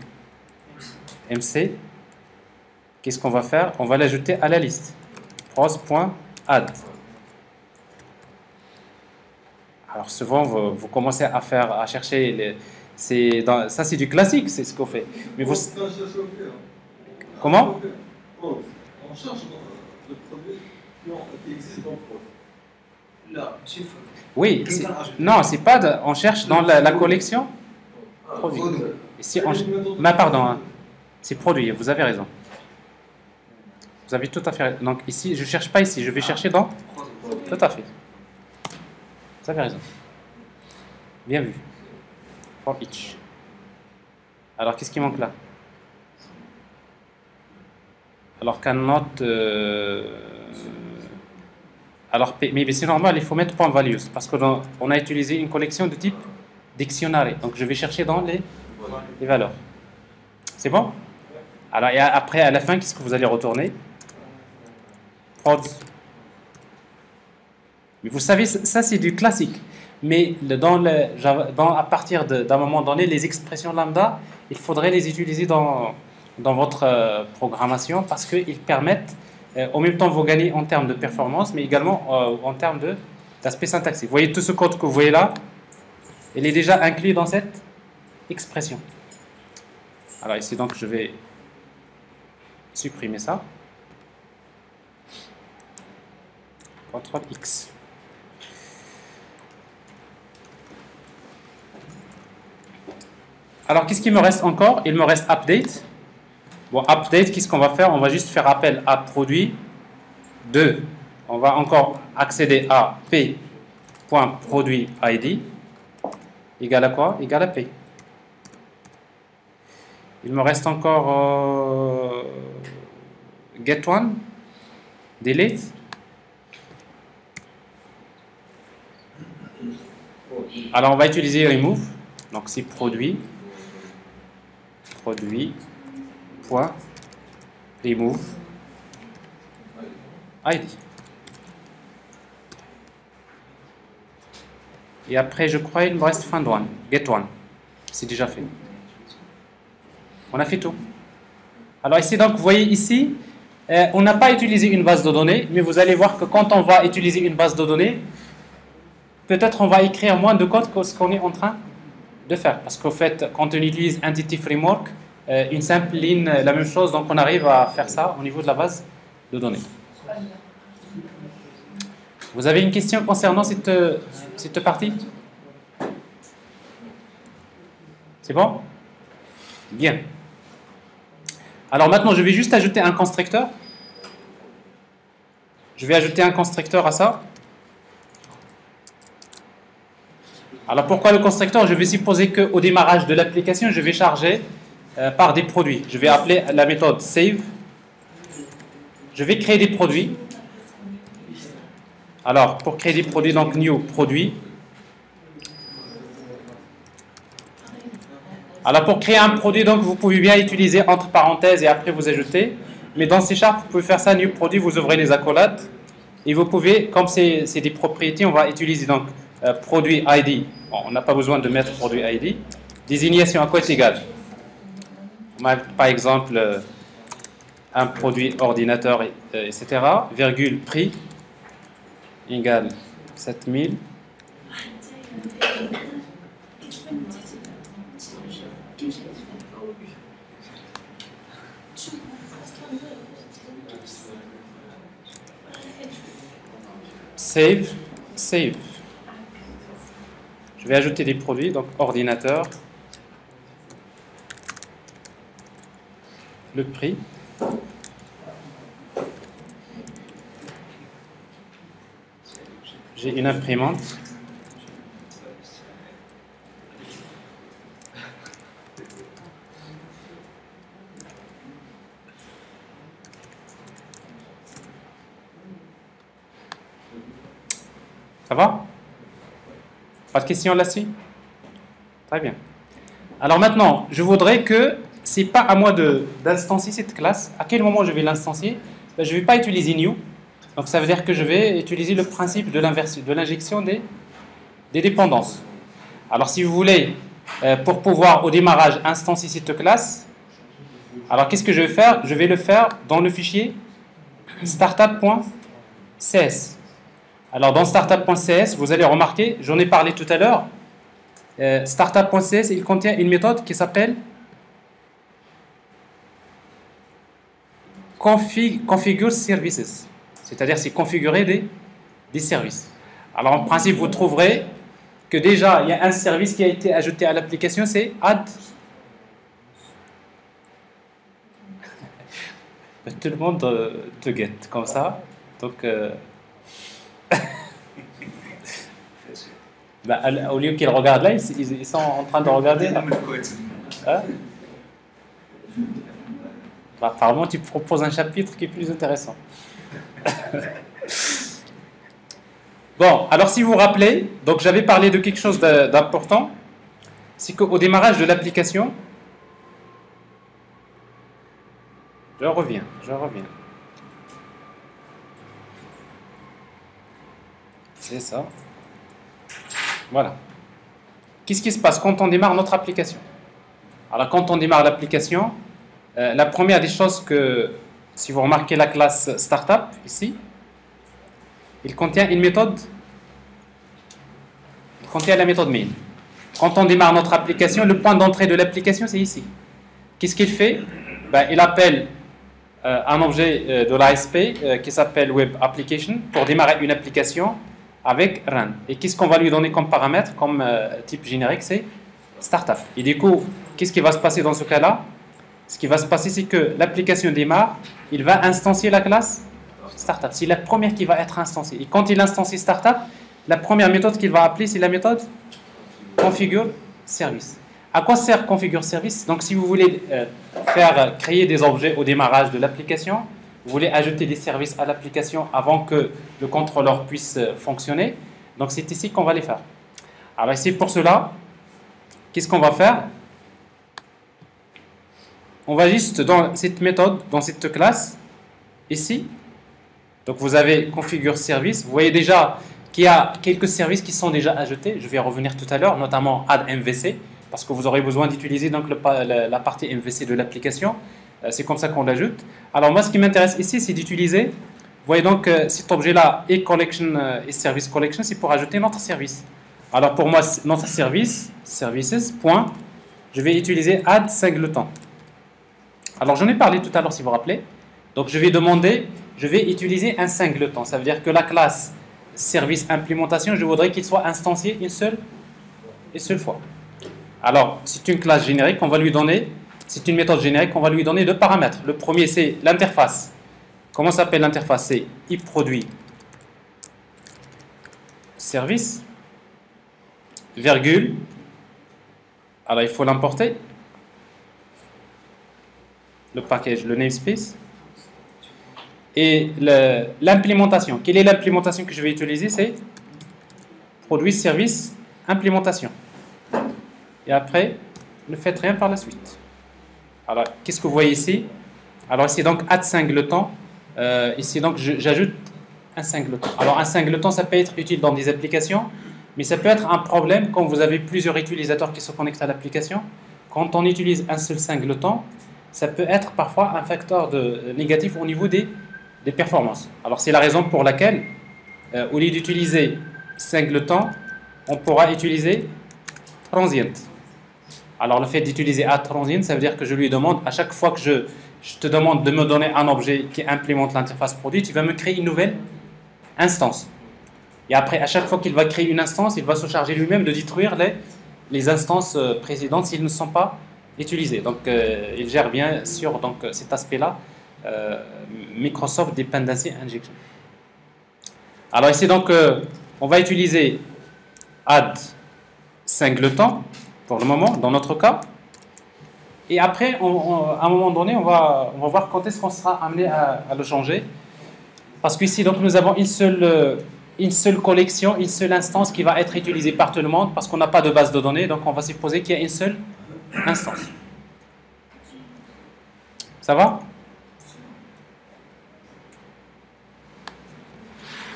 MC, qu'est-ce qu'on va faire? On va l'ajouter à la liste. Pros.add. Alors souvent, vous commencez à chercher ça c'est du classique, c'est ce qu'on fait. Mais vous... Comment? On cherche le produit qui existe dans le prod. Là, oui, non, c'est pas on cherche dans la collection produit. Ici, pardon, hein, c'est produit, vous avez raison. Vous avez tout à fait raison. Donc ici, je ne cherche pas ici, je vais chercher dans... Tout à fait. Vous avez raison. Bien vu. For each. Alors, qu'est-ce qui manque là? Alors, cannot... alors, mais c'est normal, il faut mettre point values parce qu'on a utilisé une collection de type dictionary. Donc, je vais chercher dans les valeurs. C'est bon? Alors, et après, à la fin, qu'est-ce que vous allez retourner? Prod. Mais vous savez, ça, c'est du classique. Mais à partir d'un moment donné, les expressions lambda, il faudrait les utiliser dans votre programmation parce qu'ils permettent, en même temps, vous gagnez en termes de performance, mais également en termes d'aspect syntaxique. Vous voyez tout ce code que vous voyez là, il est déjà inclus dans cette expression. Alors ici, donc, je vais supprimer ça. CTRL X. Alors, qu'est-ce qu'il me reste encore? Il me reste update. Bon, update, qu'est-ce qu'on va faire? On va juste faire appel à produit 2. On va encore accéder à p.produit ID égal à quoi? Égal à p. Il me reste encore get one, delete. Alors, on va utiliser remove. Donc, c'est produit point remove ID. Et après, je crois il me reste find one, get one. C'est déjà fait. On a fait tout. Alors ici, donc, vous voyez ici, on n'a pas utilisé une base de données, mais vous allez voir que quand on va utiliser une base de données, peut-être on va écrire moins de code que ce qu'on est en train de faire. Parce qu'au fait, quand on utilise Entity Framework, une simple ligne, la même chose, donc on arrive à faire ça au niveau de la base de données. Vous avez une question concernant cette partie? C'est bon? Bien. Alors maintenant, je vais juste ajouter un constructeur. Je vais ajouter un constructeur à ça. Alors pourquoi le constructeur? Je vais supposer qu'au démarrage de l'application, je vais charger par des produits. Je vais appeler la méthode save. Je vais créer des produits. Alors pour créer des produits, donc new produit. Alors pour créer un produit, donc vous pouvez bien utiliser entre parenthèses et après vous ajoutez. Mais dans C#, vous pouvez faire ça, new produit, vous ouvrez les accolades. Et vous pouvez, comme c'est des propriétés, on va utiliser donc produit ID. Bon, on n'a pas besoin de mettre produit ID. Désignation à quoi est égal. Par exemple, un produit ordinateur, etc. Virgule prix égale 7000. Save, save. Je vais ajouter des produits, donc ordinateur, le prix, j'ai une imprimante, ça va? Pas de questions là-dessus? Très bien. Alors maintenant, je voudrais que, c'est pas à moi d'instancier cette classe. À quel moment je vais l'instancier? Ben, je ne vais pas utiliser new. Donc ça veut dire que je vais utiliser le principe de l'injection des dépendances. Alors si vous voulez, pour pouvoir au démarrage instancier cette classe, alors qu'est-ce que je vais faire? Je vais le faire dans le fichier startup.cs. Alors dans startup.cs, vous allez remarquer, j'en ai parlé tout à l'heure, startup.cs, il contient une méthode qui s'appelle configure services, c'est-à-dire c'est configurer des services. Alors en principe, vous trouverez que déjà il y a un service qui a été ajouté à l'application, c'est add. Tout le monde te get comme ça, donc bah, au lieu qu'ils regardent là, ils sont en train de regarder là. Hein? Bah, apparemment, tu proposes un chapitre qui est plus intéressant. Bon, alors si vous vous rappelez, donc j'avais parlé de quelque chose d'important, c'est qu'au démarrage de l'application, je reviens. C'est ça. Voilà. Qu'est-ce qui se passe quand on démarre notre application? Alors quand on démarre l'application, la première des choses que, si vous remarquez la classe startup ici, il contient une méthode, il contient la méthode main. Quand on démarre notre application, le point d'entrée de l'application c'est ici. Qu'est-ce qu'il fait? Ben, il appelle un objet de l'ASP qui s'appelle Web Application pour démarrer une application avec run. Et qu'est-ce qu'on va lui donner comme paramètre, comme type générique, c'est startup. Et du coup, qu'est-ce qui va se passer dans ce cas-là? Ce qui va se passer, c'est que l'application démarre, il va instancier la classe startup. C'est la première qui va être instanciée. Et quand il instancie startup, la première méthode qu'il va appeler, c'est la méthode configure service. À quoi sert configure service? Donc si vous voulez créer des objets au démarrage de l'application, vous voulez ajouter des services à l'application avant que le contrôleur puisse fonctionner, donc c'est ici qu'on va les faire. Alors ici pour cela, qu'est-ce qu'on va faire? on va juste dans cette méthode, dans cette classe, ici. Donc vous avez configure service. Vous voyez déjà qu'il y a quelques services qui sont déjà ajoutés. Je vais y revenir tout à l'heure, notamment add MVC, parce que vous aurez besoin d'utiliser donc la partie MVC de l'application. C'est comme ça qu'on l'ajoute. Alors moi, ce qui m'intéresse ici, c'est d'utiliser. Vous voyez donc cet objet-là, e-collection et service collection, c'est pour ajouter notre service. Alors pour moi, notre service, services, point, je vais utiliser add singleton. Alors j'en ai parlé tout à l'heure si vous vous rappelez. Donc je vais demander, je vais utiliser un singleton. Ça veut dire que la classe service implémentation, je voudrais qu'il soit instancié une seule fois. Alors c'est une classe générique, on va lui donner, c'est une méthode générique, on va lui donner deux paramètres. Le premier c'est l'interface. Comment s'appelle l'interface? C'est iProduit service, virgule. Alors il faut l'importer. Le package, le namespace. Et l'implémentation. Quelle est l'implémentation que je vais utiliser? C'est produit service implémentation. Et après, ne faites rien par la suite. Alors, qu'est-ce que vous voyez ici? Alors ici donc add singleton. Ici donc j'ajoute un singleton. Alors un singleton, ça peut être utile dans des applications, mais ça peut être un problème quand vous avez plusieurs utilisateurs qui se connectent à l'application. Quand on utilise un seul singleton, ça peut être parfois un facteur négatif au niveau des performances. Alors c'est la raison pour laquelle, au lieu d'utiliser singleton, on pourra utiliser transient. Alors le fait d'utiliser add transient, ça veut dire que je lui demande, à chaque fois que je te demande de me donner un objet qui implémente l'interface produit, tu vas me créer une nouvelle instance. Et après, à chaque fois qu'il va créer une instance, il va se charger lui-même de détruire les instances précédentes s'ils ne sont pas utilisés. Donc il gère bien sûr donc, cet aspect-là, Microsoft Dependency Injection. Alors ici donc on va utiliser add singleton pour le moment dans notre cas, et après à un moment donné on va voir quand est-ce qu'on sera amené à le changer, parce qu'ici donc nous avons une seule collection, une seule instance qui va être utilisée par tout le monde parce qu'on n'a pas de base de données, donc on va supposer qu'il y a une seule instance. Ça va?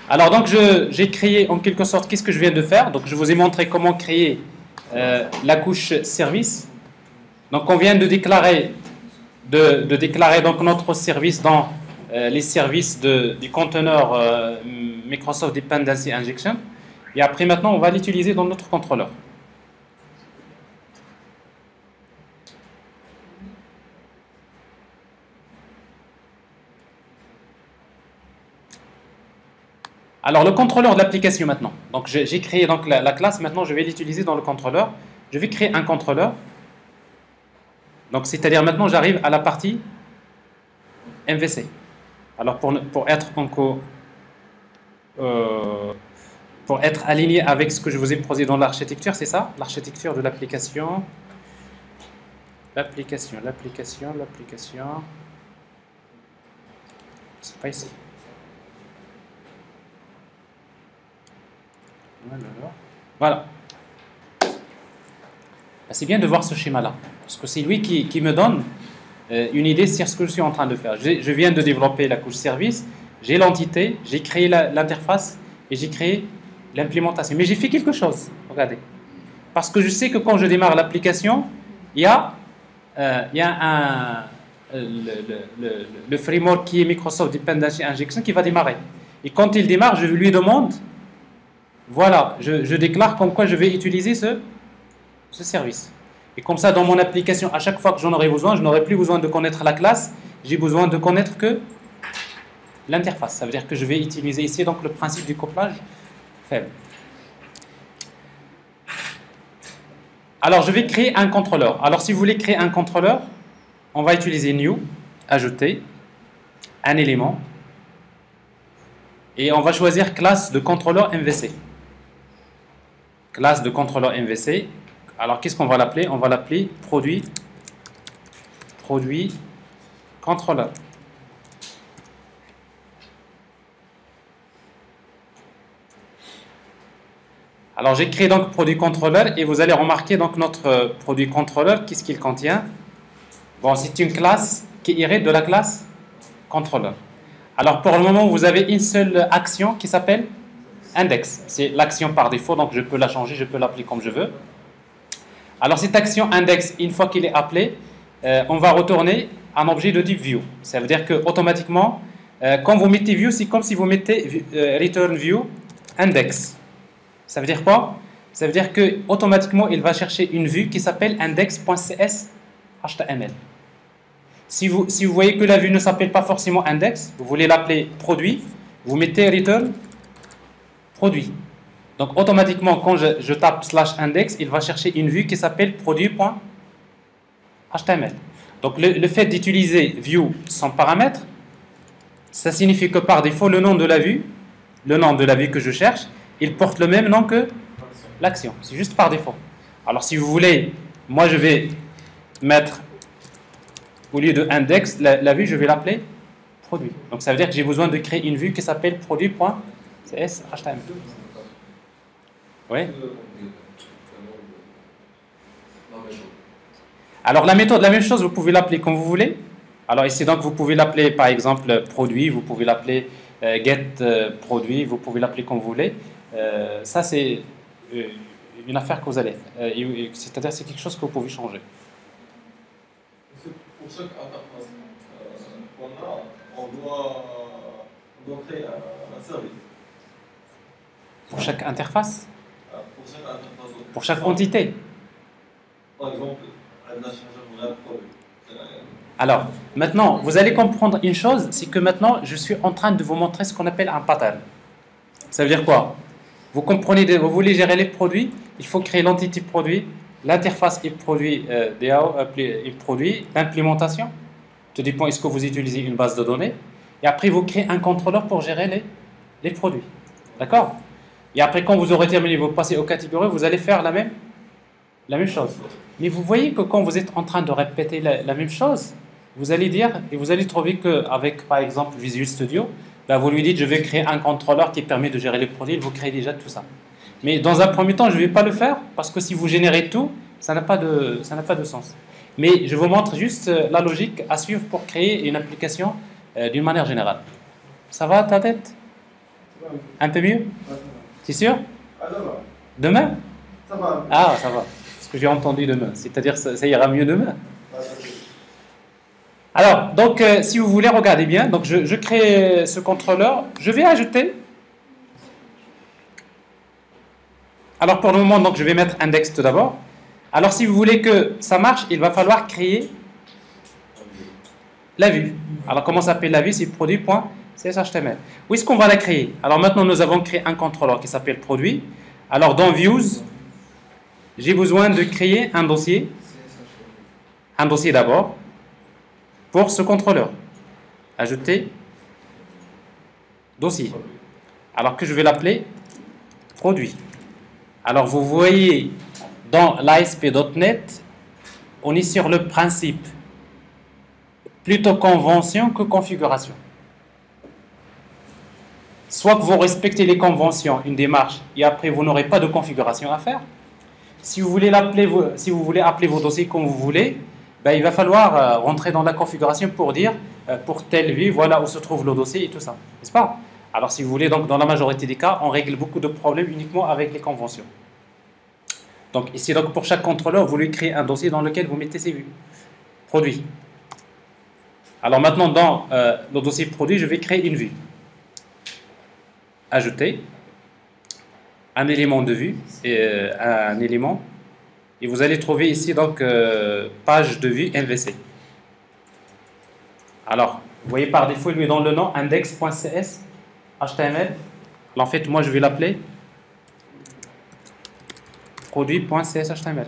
Alors donc j'ai créé en quelque sorte, qu'est-ce que je viens de faire? Donc je vous ai montré comment créer la couche service. Donc on vient de déclarer donc notre service dans les services du conteneur Microsoft Dependency Injection, et après maintenant on va l'utiliser dans notre contrôleur. Alors le contrôleur de l'application maintenant. Donc j'ai créé donc la classe, maintenant je vais l'utiliser dans le contrôleur. Je vais créer un contrôleur. Donc c'est-à-dire maintenant j'arrive à la partie MVC. Alors pour être aligné avec ce que je vous ai proposé dans l'architecture, c'est ça, l'architecture de l'application. L'application. C'est pas ici. Voilà. C'est bien de voir ce schéma-là, parce que c'est lui qui me donne une idée sur ce que je suis en train de faire. Je viens de développer la couche service, j'ai l'entité, j'ai créé l'interface et j'ai créé l'implémentation. Mais j'ai fait quelque chose, regardez. Parce que je sais que quand je démarre l'application, il y a le framework qui est Microsoft Dependency Injection qui va démarrer. Et quand il démarre, je lui demande, voilà, je déclare comme quoi je vais utiliser ce service. Et comme ça, dans mon application, à chaque fois que j'en aurai besoin, je n'aurai plus besoin de connaître la classe, j'ai besoin de connaître que l'interface. Ça veut dire que je vais utiliser ici donc le principe du couplage faible. Alors, je vais créer un contrôleur. Alors, si vous voulez créer un contrôleur, on va utiliser new, ajouter un élément, et on va choisir classe de contrôleur MVC. Classe de contrôleur MVC. Alors, qu'est-ce qu'on va l'appeler? On va l'appeler produit contrôleur. Alors, j'ai créé donc produit contrôleur et vous allez remarquer donc notre produit contrôleur, qu'est-ce qu'il contient? Bon, c'est une classe qui hérite de la classe controller. Alors, pour le moment, vous avez une seule action qui s'appelle index. C'est l'action par défaut, donc je peux la changer, je peux l'appeler comme je veux. Alors, cette action index, une fois qu'il est appelé, on va retourner un objet de type view. Ça veut dire que automatiquement, quand vous mettez view, c'est comme si vous mettez return view index. Ça veut dire quoi? Ça veut dire que automatiquement, il va chercher une vue qui s'appelle index.cs.html. Si vous voyez que la vue ne s'appelle pas forcément index, vous voulez l'appeler produit, vous mettez return produit. Donc automatiquement, quand je tape /index, il va chercher une vue qui s'appelle produit.html. Donc le fait d'utiliser view sans paramètre, ça signifie que par défaut, le nom de la vue que je cherche, il porte le même nom que l'action. C'est juste par défaut. Alors si vous voulez, moi je vais mettre, au lieu de index, la vue, je vais l'appeler produit. Donc ça veut dire que j'ai besoin de créer une vue qui s'appelle produit.cs.html. Oui. Alors la méthode, la même chose, vous pouvez l'appeler comme vous voulez. Alors ici donc vous pouvez l'appeler par exemple produit, vous pouvez l'appeler get produit, vous pouvez l'appeler comme vous voulez. Ça c'est une affaire que vous allez, c'est-à-dire c'est quelque chose que vous pouvez changer. Pour chaque interface qu'on a, on doit créer un service. Pour chaque interface? Pour chaque interface. Pour chaque entité? Par exemple, un échangeur vrai produit. Alors, maintenant, vous allez comprendre une chose, c'est que maintenant, je suis en train de vous montrer ce qu'on appelle un pattern. Ça veut dire quoi? Vous comprenez, vous voulez gérer les produits, il faut créer l'entité produit, l'interface et produit, l'implémentation. Tout dépend, est-ce que vous utilisez une base de données. Et après, vous créez un contrôleur pour gérer les produits. D'accord? Et après, quand vous aurez terminé, vous passez aux catégories, vous allez faire la même chose. Mais vous voyez que quand vous êtes en train de répéter la même chose, vous allez dire, et vous allez trouver qu'avec, par exemple, Visual Studio, ben vous lui dites, je vais créer un contrôleur qui permet de gérer les produits, il vous crée déjà tout ça. Mais dans un premier temps, je ne vais pas le faire, parce que si vous générez tout, ça n'a pas de sens. Mais je vous montre juste la logique à suivre pour créer une application d'une manière générale. Ça va ta tête? Un peu mieux? C'est sûr? Demain? Ça va. Ah, ça va. Ce que j'ai entendu demain. C'est-à-dire ça ira mieux demain. Alors, donc, si vous voulez, regardez bien. Donc, je crée ce contrôleur. Je vais ajouter. Alors, pour le moment, donc, je vais mettre index tout d'abord. Alors, si vous voulez que ça marche, il va falloir créer la vue. Alors, comment s'appelle la vue? C'est produit.cshtml. Où est-ce qu'on va la créer? Alors, maintenant, nous avons créé un contrôleur qui s'appelle produit. Alors, dans Views, j'ai besoin de créer un dossier d'abord, pour ce contrôleur. Ajouter dossier. Alors que je vais l'appeler produit. Alors vous voyez, dans l'ASP.NET, on est sur le principe plutôt convention que configuration. Soit que vous respectez les conventions, une démarche, et après vous n'aurez pas de configuration à faire. Si vous voulez appeler vos dossiers comme vous voulez, ben, il va falloir rentrer dans la configuration pour dire pour telle vue, voilà où se trouve le dossier et tout ça, n'est-ce pas? Alors si vous voulez, donc dans la majorité des cas, on règle beaucoup de problèmes uniquement avec les conventions. Donc ici, donc, pour chaque contrôleur, vous lui créez un dossier dans lequel vous mettez ces vues. Produit. Alors maintenant, dans le dossier produit, je vais créer une vue. Ajouter un élément de vue et un élément. Et vous allez trouver ici donc page de vue MVC. Alors, vous voyez par défaut, il lui donne le nom index.cs HTML. Alors, en fait, moi je vais l'appeler produit.cs HTML.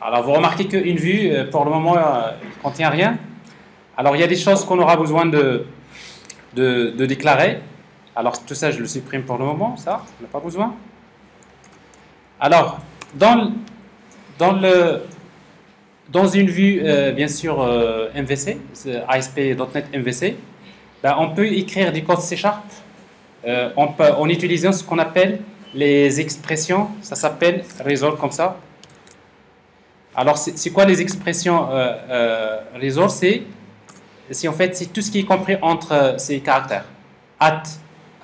Alors, vous remarquez qu'une vue, pour le moment, ne contient rien. Alors, il y a des choses qu'on aura besoin de déclarer. Alors, tout ça, je le supprime pour le moment, ça, on n'a pas besoin. Alors, dans une vue, bien sûr, MVC, ASP.NET MVC, ben, on peut écrire des codes C# en utilisant ce qu'on appelle les expressions, ça s'appelle resolve comme ça. Alors, c'est quoi les expressions resource? C'est en fait c'est tout ce qui est compris entre ces caractères.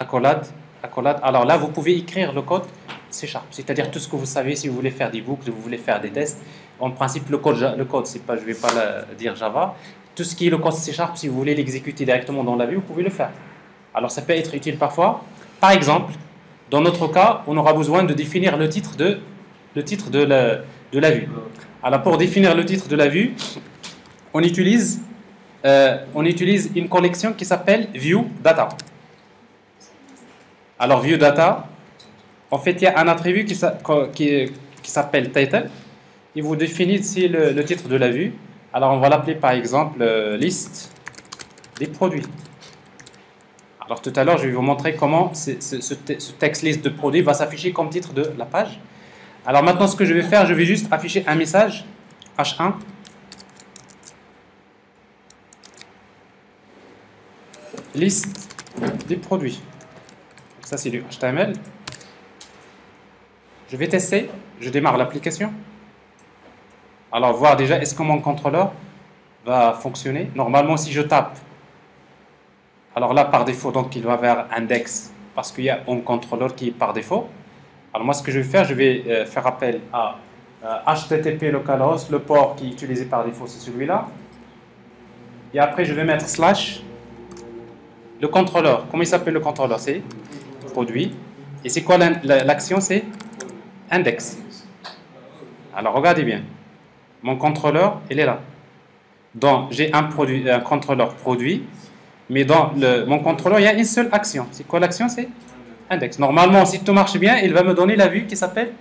Accolade, accolade. Alors là, vous pouvez écrire le code C#, c'est-à-dire tout ce que vous savez si vous voulez faire des boucles, vous voulez faire des tests. En principe, le code c'est pas, je vais pas dire Java. Tout ce qui est le code C#, si vous voulez l'exécuter directement dans la vue, vous pouvez le faire. Alors, ça peut être utile parfois. Par exemple, dans notre cas, on aura besoin de définir le titre de la vue. Alors, pour définir le titre de la vue, on utilise une collection qui s'appelle ViewData. Alors, ViewData, en fait, il y a un attribut qui s'appelle title. Et vous définissez le titre de la vue. Alors, on va l'appeler par exemple liste des produits. Alors, tout à l'heure, je vais vous montrer comment ce texte liste de produits va s'afficher comme titre de la page. Alors, maintenant, ce que je vais faire, je vais juste afficher un message H1. Liste des produits. Ça, c'est du HTML. Je vais tester. Je démarre l'application. Alors, voir déjà, est-ce que mon contrôleur va fonctionner. Normalement, si je tape, alors là, par défaut, donc, il va vers index, parce qu'il y a un contrôleur qui est par défaut. Alors, moi, ce que je vais faire, je vais faire appel à HTTP localhost, le port qui est utilisé par défaut, c'est celui-là. Et après, je vais mettre slash le contrôleur. Comment il s'appelle le contrôleur? C'est produit. Et c'est quoi l'action? C'est index. Alors, regardez bien. Mon contrôleur, il est là. Donc, j'ai un contrôleur produit, mais dans mon contrôleur, il y a une seule action. C'est quoi l'action? C'est index. Normalement, si tout marche bien, il va me donner la vue qui s'appelle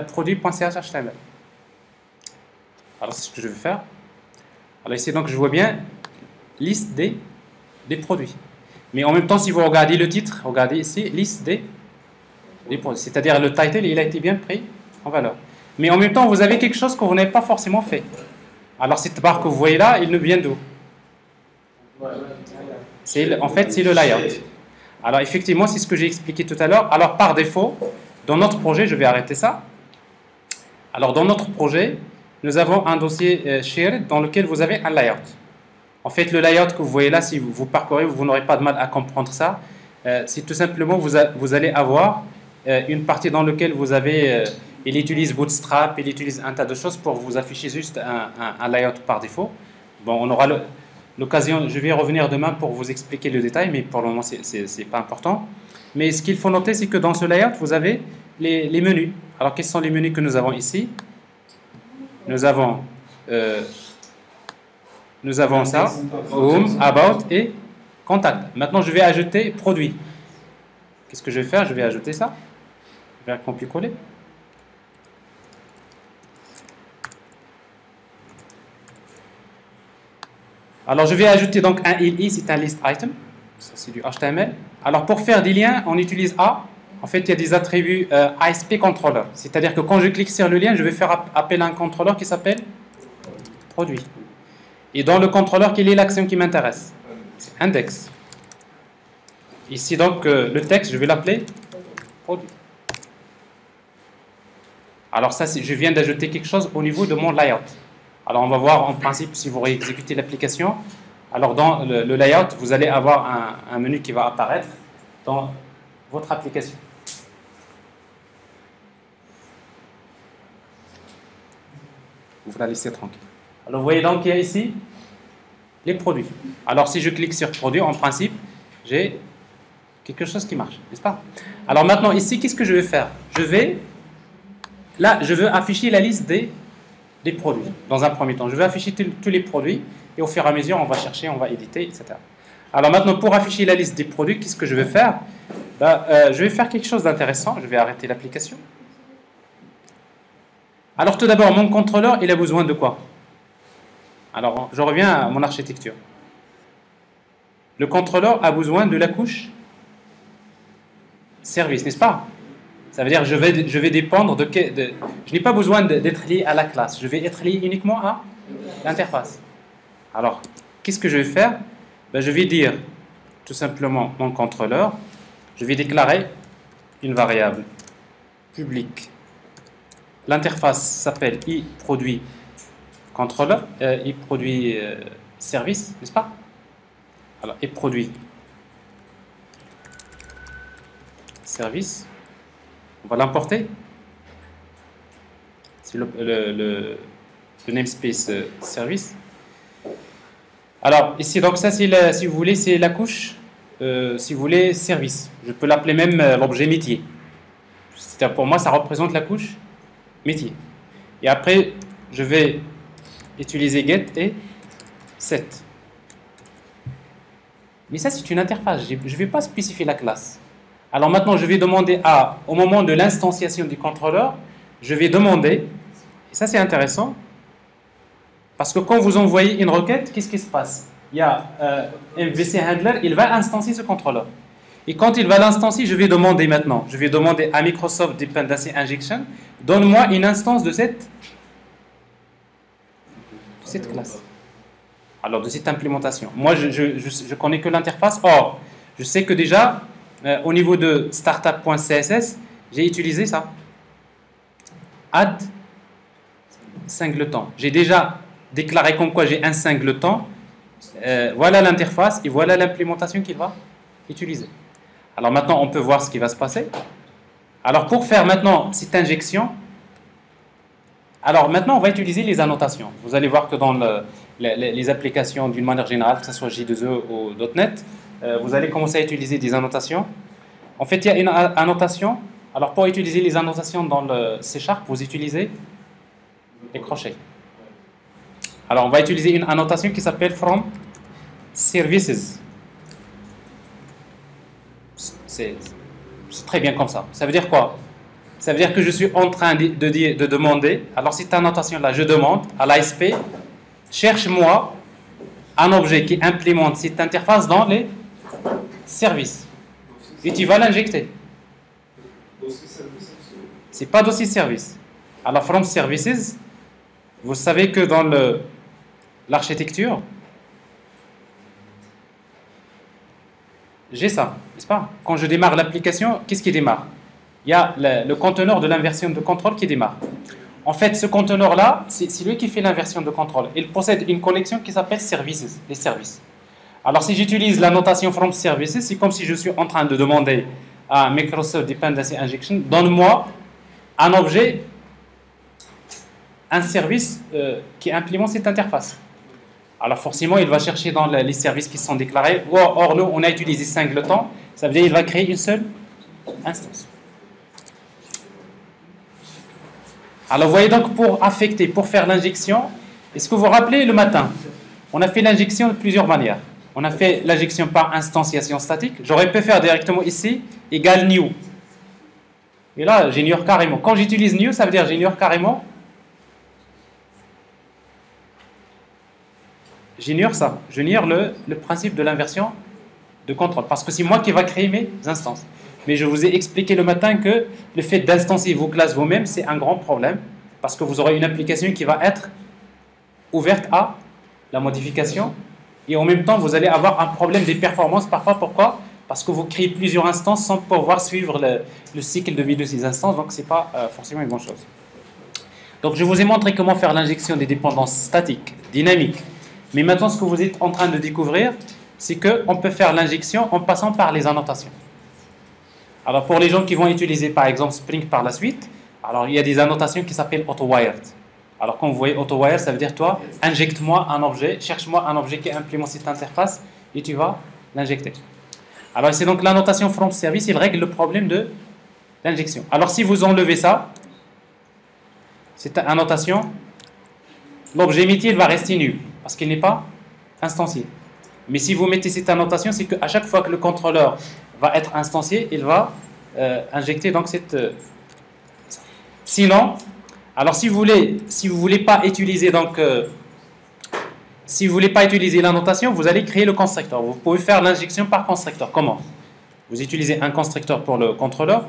produit.chhtml. Alors, c'est ce que je vais faire. Alors, ici, donc, je vois bien liste des produits. Mais en même temps, si vous regardez le titre, regardez ici, liste des produits. C'est-à-dire, le title, il a été bien pris en valeur. Mais en même temps, vous avez quelque chose que vous n'avez pas forcément fait. Alors, cette barre que vous voyez là, il nous vient d'où? En fait, c'est le layout. Alors, effectivement, c'est ce que j'ai expliqué tout à l'heure. Alors, par défaut, dans notre projet, je vais arrêter ça. Alors, dans notre projet, nous avons un dossier shared dans lequel vous avez un layout. En fait, le layout que vous voyez là, si vous parcourez, vous n'aurez pas de mal à comprendre ça. C'est tout simplement, vous allez avoir une partie dans laquelle vous avez... il utilise Bootstrap, il utilise un tas de choses pour vous afficher juste un layout par défaut. Bon, on aura l'occasion, je vais revenir demain pour vous expliquer le détail, mais pour le moment, c'est pas important. Mais ce qu'il faut noter, c'est que dans ce layout, vous avez les menus. Alors, quels sont les menus que nous avons ici? Nous avons ça, Home, About et Contact. Maintenant, je vais ajouter Produit. Qu'est-ce que je vais faire? Je vais ajouter ça. Je vais copier-coller. Alors, je vais ajouter donc un ILI, c'est un list item. Ça, c'est du HTML. Alors, pour faire des liens, on utilise A. En fait, il y a des attributs ASP controller. C'est-à-dire que quand je clique sur le lien, je vais faire appel à un contrôleur qui s'appelle produit. Et dans le contrôleur, quelle est l'action qui m'intéresse? Index. Ici, donc, le texte, je vais l'appeler produit. Alors, ça, je viens d'ajouter quelque chose au niveau de mon layout. Alors, on va voir en principe si vous réexécutez l'application. Alors, dans le layout, vous allez avoir un menu qui va apparaître dans votre application. Vous la laissez tranquille. Alors, vous voyez donc qu'il y a ici les produits. Alors, si je clique sur produit, en principe, j'ai quelque chose qui marche, n'est-ce pas? Alors, maintenant, ici, qu'est-ce que je vais faire? Là, je veux afficher la liste des produits, dans un premier temps. Je vais afficher tous les produits, et au fur et à mesure, on va chercher, on va éditer, etc. Alors, maintenant, pour afficher la liste des produits, qu'est-ce que je vais faire? Je vais faire quelque chose d'intéressant. Je vais arrêter l'application. Alors, tout d'abord, mon contrôleur, il a besoin de quoi? Alors, je reviens à mon architecture. Le contrôleur a besoin de la couche service, n'est-ce pas? Ça veut dire que je vais dépendre je n'ai pas besoin d'être lié à la classe. Je vais être lié uniquement à l'interface. Alors, qu'est-ce que je vais faire? Je vais dire tout simplement mon contrôleur. Je vais déclarer une variable publique. L'interface s'appelle iProduit contrôleur et produit service, n'est-ce pas? Alors, et produit service, on va l'importer. C'est le namespace service. Alors, ici, donc ça, c'est si vous voulez, c'est la couche, si vous voulez, service. Je peux l'appeler même l'objet métier. C'est-à-dire, pour moi, ça représente la couche métier. Et après, je vais utiliser get et set. Mais ça, c'est une interface. Je ne vais pas spécifier la classe. Alors maintenant, je vais demander au moment de l'instanciation du contrôleur, je vais demander, et ça c'est intéressant, parce que quand vous envoyez une requête, qu'est-ce qui se passe? Il y a MVC Handler, il va instancier ce contrôleur. Et quand il va l'instancier, je vais demander maintenant, je vais demander à Microsoft Dependency Injection, donne-moi une instance de cette classe. Alors, de cette implémentation. Moi, je connais que l'interface. Or, je sais que déjà, au niveau de startup.css, j'ai utilisé ça. Add singleton. J'ai déjà déclaré comme quoi j'ai un singleton. Voilà l'interface et voilà l'implémentation qu'il va utiliser. Alors maintenant, on peut voir ce qui va se passer. Alors, pour faire maintenant cette injection, alors maintenant, on va utiliser les annotations. Vous allez voir que dans les applications d'une manière générale, que ce soit J2E ou .NET, vous allez commencer à utiliser des annotations. En fait, il y a une annotation. Alors, pour utiliser les annotations dans le C#, vous utilisez les crochets. Alors, on va utiliser une annotation qui s'appelle from services. C'est très bien comme ça. Ça veut dire quoi? Ça veut dire que je suis en train de demander, alors cette annotation-là, je demande à l'ASP, cherche-moi un objet qui implémente cette interface dans les services. Et tu vas l'injecter. C'est pas dossier service. Alors, from services, vous savez que dans l'architecture, j'ai ça, n'est-ce pas? Quand je démarre l'application, qu'est-ce qui démarre? Il y a le conteneur de l'inversion de contrôle qui démarre. En fait, ce conteneur-là, c'est lui qui fait l'inversion de contrôle. Il possède une connexion qui s'appelle services, les services. Alors, si j'utilise la notation from services, c'est comme si je suis en train de demander à Microsoft Dependency Injection, donne-moi un objet, un service qui implémente cette interface. Alors, forcément, il va chercher dans les services qui sont déclarés. Or, nous, on a utilisé singleton. Ça veut dire qu'il va créer une seule instance. Alors, vous voyez donc, pour affecter, pour faire l'injection, est-ce que vous vous rappelez le matin? On a fait l'injection de plusieurs manières. On a fait l'injection par instantiation statique. J'aurais pu faire directement ici, égal new. Et là, j'ignore carrément. Quand j'utilise new, ça veut dire j'ignore carrément. J'ignore ça. J'ignore le principe de l'inversion de contrôle. Parce que c'est moi qui va créer mes instances. Mais je vous ai expliqué le matin que le fait d'instancier vos classes vous-même, c'est un grand problème. Parce que vous aurez une application qui va être ouverte à la modification. Et en même temps, vous allez avoir un problème des performances parfois. Pourquoi? Parce que vous créez plusieurs instances sans pouvoir suivre le cycle de vie de ces instances. Donc, ce n'est pas forcément une bonne chose. Donc, je vous ai montré comment faire l'injection des dépendances statiques, dynamiques. Mais maintenant, ce que vous êtes en train de découvrir, c'est qu'on peut faire l'injection en passant par les annotations. Alors, pour les gens qui vont utiliser, par exemple, Spring par la suite, alors il y a des annotations qui s'appellent AutoWired. Alors, quand vous voyez AutoWired, ça veut dire, toi, injecte-moi un objet, cherche-moi un objet qui implémente cette interface et tu vas l'injecter. Alors, c'est donc l'annotation from service, il règle le problème de l'injection. Alors, si vous enlevez ça, cette annotation, l'objet métier va rester nul parce qu'il n'est pas instancié. Mais si vous mettez cette annotation, c'est qu'à chaque fois que le contrôleur va être instancié, il va injecter donc cette... Sinon, alors si vous voulez pas utiliser donc si vous voulez pas utiliser l'annotation, vous allez créer le constructeur. Vous pouvez faire l'injection par constructeur. Comment? Vous utilisez un constructeur pour le contrôleur.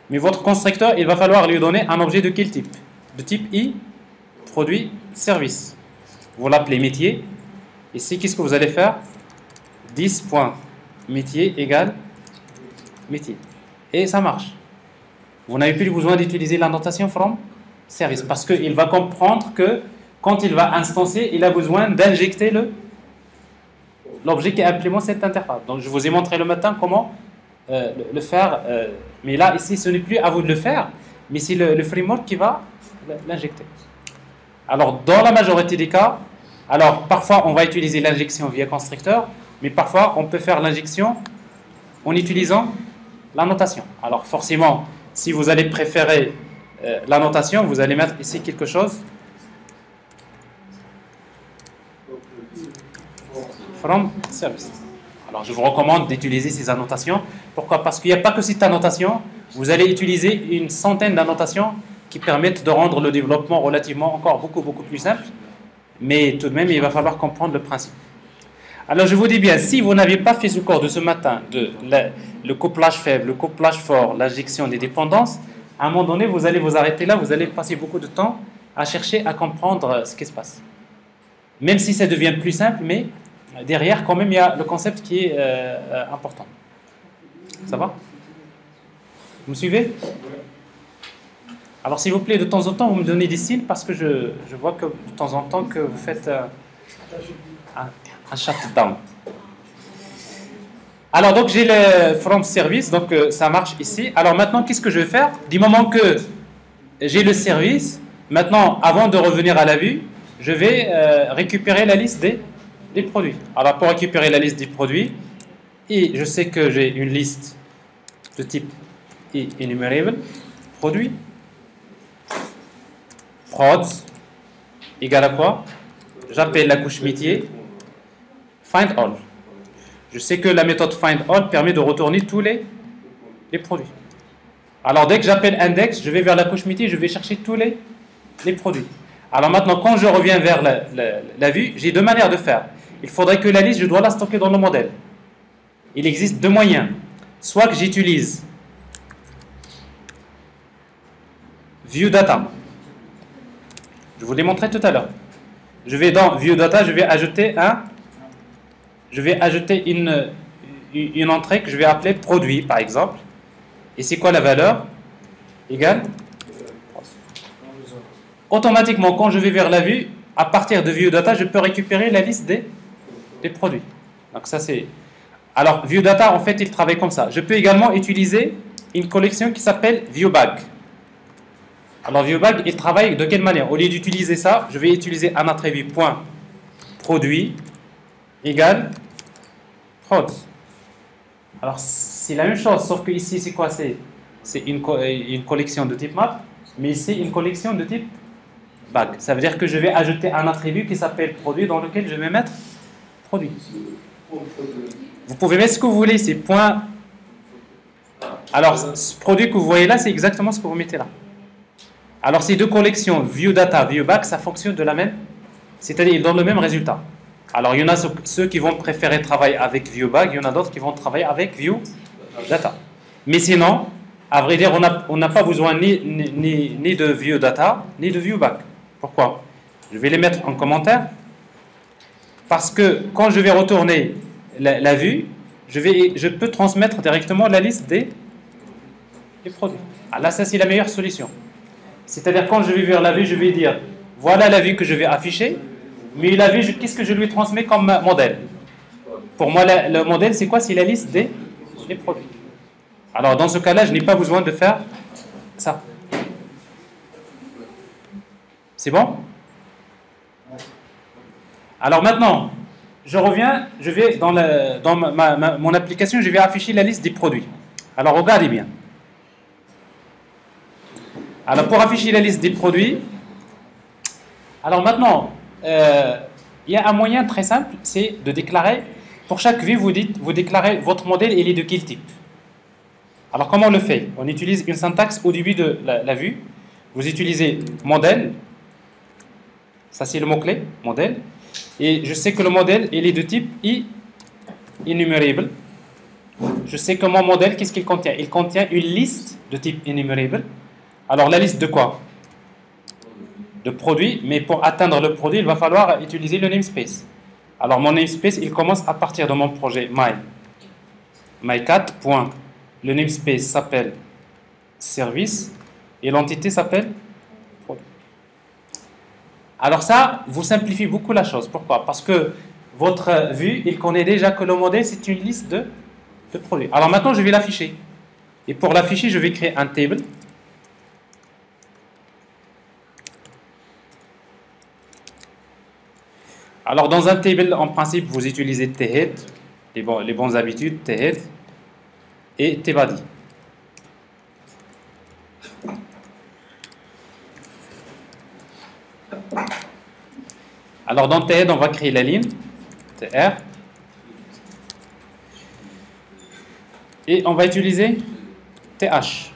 Mais votre constructeur, il va falloir lui donner un objet de quel type? De type I, produit, service. Vous l'appelez métier. Ici, qu'est-ce que vous allez faire? 10.métier égale métier. Et ça marche. Vous n'avez plus besoin d'utiliser l'annotation from service. Parce qu'il va comprendre que quand il va instancier, il a besoin d'injecter l'objet qui implémente cette interface. Donc je vous ai montré le matin comment le faire. Mais là, ici, ce n'est plus à vous de le faire, mais c'est le framework qui va l'injecter. Alors, dans la majorité des cas, alors parfois on va utiliser l'injection via constructeur, mais parfois on peut faire l'injection en utilisant la notation. Alors forcément, si vous allez préférer la notation, vous allez mettre ici quelque chose from service. Alors je vous recommande d'utiliser ces annotations. Pourquoi? Parce qu'il n'y a pas que cette annotation, vous allez utiliser une centaine d'annotations qui permettent de rendre le développement relativement encore beaucoup plus simple, mais tout de même il va falloir comprendre le principe. Alors je vous dis bien, si vous n'avez pas fait ce cours de ce matin, le couplage faible, le couplage fort, l'injection des dépendances, à un moment donné vous allez vous arrêter là, vous allez passer beaucoup de temps à chercher à comprendre ce qui se passe. Même si ça devient plus simple, mais derrière quand même il y a le concept qui est important. Ça va? Vous me suivez? Alors s'il vous plaît, de temps en temps, vous me donnez des signes parce que je vois que de temps en temps que vous faites un shutdown. Alors donc j'ai le from service, donc ça marche ici. Alors maintenant, qu'est-ce que je vais faire? Du moment que j'ai le service, maintenant, avant de revenir à la vue, je vais récupérer la liste des produits. Alors pour récupérer la liste des produits, et je sais que j'ai une liste de type enumerable, produit, prods, égale à quoi? J'appelle la couche métier, find all. Je sais que la méthode find all permet de retourner tous les produits. Alors dès que j'appelle index, je vais vers la couche métier, je vais chercher tous les produits. Alors maintenant, quand je reviens vers la vue, j'ai deux manières de faire. Il faudrait que la liste, je dois la stocker dans le modèle. Il existe deux moyens. Soit que j'utilise view data. Je vous l'ai montré tout à l'heure. Je vais dans view data, je vais ajouter une entrée que je vais appeler produit, par exemple. Et c'est quoi la valeur? Égale. Automatiquement, quand je vais vers la vue, à partir de view data, je peux récupérer la liste des produits. Donc ça c'est. Alors view data, en fait, il travaille comme ça. Je peux également utiliser une collection qui s'appelle viewbag. Alors viewbag, il travaille de quelle manière? Au lieu d'utiliser ça, je vais utiliser un attribut point produit égale prod. Alors c'est la même chose, sauf que ici c'est quoi? C'est une collection de type map, mais ici une collection de type bag. Ça veut dire que je vais ajouter un attribut qui s'appelle produit dans lequel je vais mettre produit. Vous pouvez mettre ce que vous voulez, c'est point. Alors ce produit que vous voyez là, c'est exactement ce que vous mettez là. Alors ces deux collections, viewData, viewBag, ça fonctionne de la même, c'est-à-dire ils donnent le même résultat. Alors il y en a ceux qui vont préférer travailler avec viewBag, il y en a d'autres qui vont travailler avec viewData. Mais sinon, à vrai dire, on n'a pas besoin ni de viewData, ni de viewBag. Pourquoi? Je vais les mettre en commentaire. Parce que quand je vais retourner la vue, je peux transmettre directement la liste des produits. Alors là, ça c'est la meilleure solution. C'est-à-dire quand je vais vers la vue, je vais dire voilà la vue que je vais afficher, mais la vue, qu'est-ce que je lui transmets comme modèle? Pour moi, le modèle, c'est quoi? C'est la liste des produits. Alors dans ce cas-là, je n'ai pas besoin de faire ça. C'est bon? Alors maintenant, je reviens, je vais dans mon application, je vais afficher la liste des produits. Alors regardez bien. Alors pour afficher la liste des produits, alors maintenant, il y a un moyen très simple, c'est de déclarer, pour chaque vue, vous déclarez votre modèle, il est de quel type. Alors comment on le fait? On utilise une syntaxe au début de la vue. Vous utilisez modèle, ça c'est le mot-clé, modèle, et je sais que le modèle, il est de type enumerable. Je sais que mon modèle, qu'est-ce qu'il contient? Il contient une liste de type enumerable. Alors la liste de quoi? De produits, mais pour atteindre le produit, il va falloir utiliser le namespace. Alors mon namespace, il commence à partir de mon projet my4. Le namespace s'appelle service et l'entité s'appelle produit. Alors ça, vous simplifiez beaucoup la chose. Pourquoi? Parce que votre vue, il connaît déjà que le modèle, c'est une liste de produits. Alors maintenant, je vais l'afficher. Et pour l'afficher, je vais créer un table. Alors dans un table, en principe, vous utilisez Thead, les bonnes habitudes, Thead et Tbody. Alors dans Thead, on va créer la ligne TR et on va utiliser TH.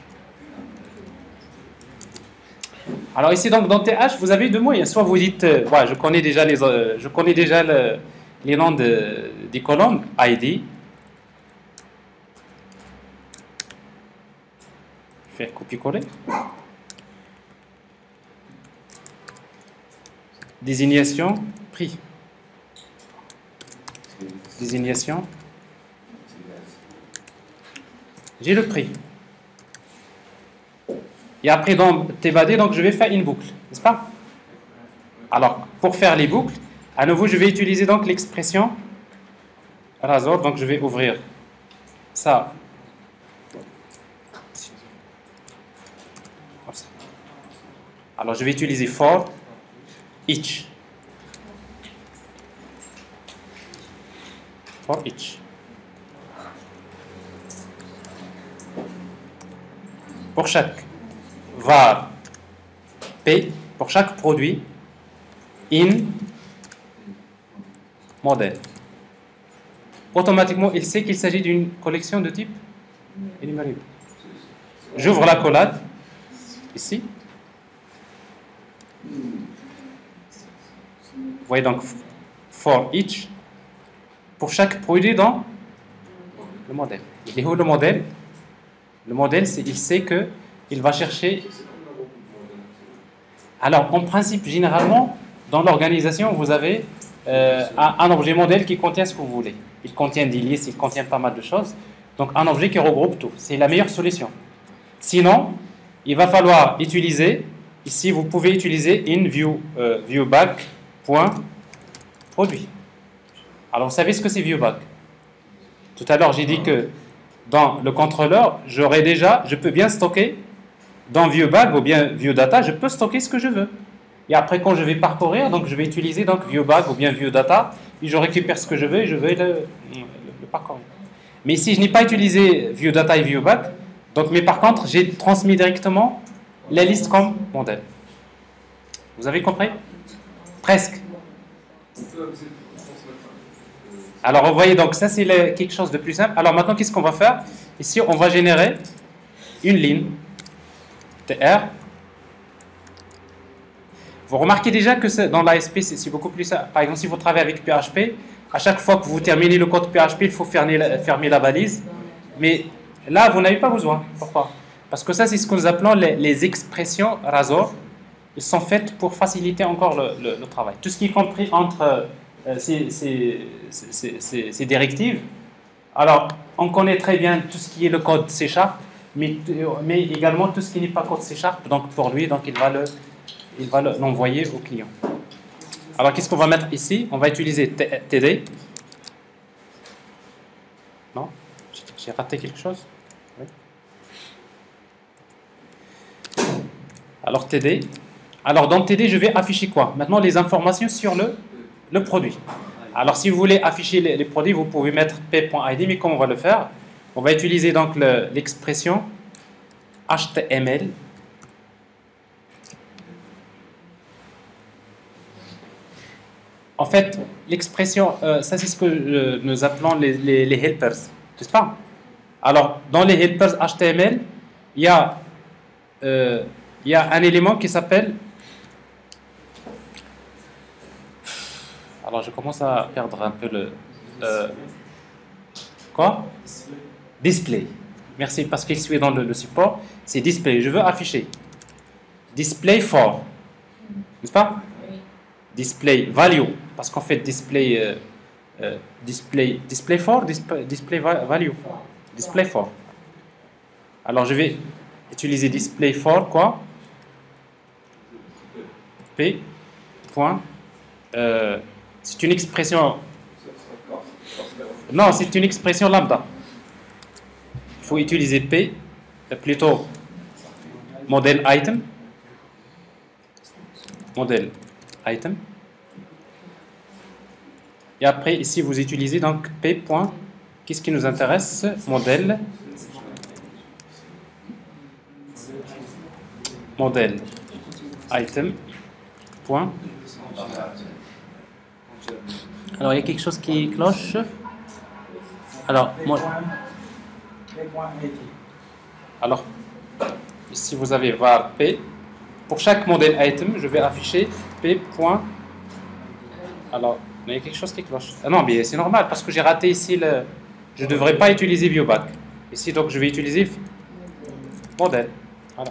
Alors ici donc dans TH, vous avez deux moyens. Soit vous dites, ouais, je connais déjà les noms des colonnes ID. Je vais faire copier-coller. Désignation, prix. Désignation. J'ai le prix. Et après, dans Tbody, donc je vais faire une boucle, n'est-ce pas? Alors, pour faire les boucles, à nouveau, je vais utiliser donc l'expression Razor. Donc, je vais ouvrir ça. Alors, je vais utiliser for each. For each. Pour chaque var P, pour chaque produit, in modèle. Automatiquement, il sait qu'il s'agit d'une collection de type énumérable. J'ouvre la collade, ici. Vous voyez donc for each, pour chaque produit dans le modèle. Il est où le modèle? Le modèle, il sait que il va chercher. Alors, en principe, généralement, dans l'organisation, vous avez un objet modèle qui contient ce que vous voulez. Il contient des listes, il contient pas mal de choses. Donc, un objet qui regroupe tout. C'est la meilleure solution. Sinon, il va falloir utiliser, ici, vous pouvez utiliser in viewBag.produit. Alors, vous savez ce que c'est viewBag? Tout à l'heure, j'ai dit que dans le contrôleur, je peux bien stocker dans viewBag ou bien viewData, je peux stocker ce que je veux. Et après, quand je vais parcourir, donc je vais utiliser donc viewBag ou bien viewData, et je récupère ce que je veux et je vais le parcourir. Mais si je n'ai pas utilisé viewData et viewBag, donc, mais par contre, j'ai transmis directement la liste comme modèle. Vous avez compris? Presque. Alors, vous voyez, donc ça, c'est quelque chose de plus simple. Alors, maintenant, qu'est-ce qu'on va faire? Ici, on va générer une ligne TR. Vous remarquez déjà que dans l'ASP, c'est beaucoup plus simple. Par exemple, si vous travaillez avec PHP, à chaque fois que vous terminez le code PHP, il faut fermer la balise. Mais là, vous n'avez pas besoin. Pourquoi? Parce que ça, c'est ce que nous appelons les expressions Razor. Elles sont faites pour faciliter encore le travail. Tout ce qui est compris entre ces directives. Alors, on connaît très bien tout ce qui est le code C#, mais également tout ce qui n'est pas code C#. Donc, pour lui, donc, il va l'envoyer au client. Alors, qu'est-ce qu'on va mettre ici? On va utiliser TD. Non? J'ai raté quelque chose? Oui. Alors, TD. Alors, dans TD, je vais afficher quoi? Maintenant, les informations sur le produit. Alors, si vous voulez afficher les produits, vous pouvez mettre p.id, mais comment on va le faire? On va utiliser donc l'expression HTML. En fait, l'expression, ça c'est ce que nous appelons les helpers, n'est-ce pas? Alors, dans les helpers HTML, il y a un élément qui s'appelle... Alors, je commence à perdre un peu le... quoi? Display. Merci, parce qu'il suit dans le support. C'est display. Je veux afficher. Display for. N'est-ce pas? Display value. Parce qu'en fait, display for, display value. Display for. Alors, je vais utiliser display for quoi? P. point. C'est une expression. Non, c'est une expression lambda. Il faut utiliser P, plutôt modèle item. Modèle item. Et après, ici, vous utilisez donc P. Qu'est-ce qui nous intéresse? Modèle. Modèle item. Point. Alors, il y a quelque chose qui cloche. Alors, ici, vous avez var P. Pour chaque modèle item, je vais afficher P. Alors, il y a quelque chose qui cloche. Ah non, mais c'est normal parce que j'ai raté ici le. Je ne devrais pas utiliser viewback. Ici, donc, je vais utiliser modèle. Voilà.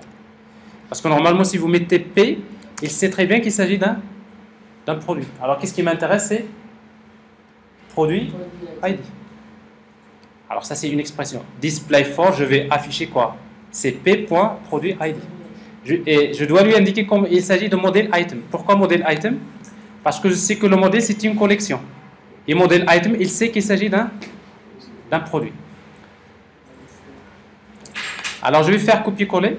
Parce que normalement, si vous mettez P, il sait très bien qu'il s'agit d'un produit. Alors, qu'est-ce qui m'intéresse? C'est produit ID. Alors, ça, c'est une expression. Display for, je vais afficher quoi? C'est P.produit ID. Et je dois lui indiquer qu'il s'agit de modèle item. Pourquoi modèle item? Parce que je sais que le modèle, c'est une collection. Et modèle item, il sait qu'il s'agit d'un produit. Alors, je vais faire copier-coller.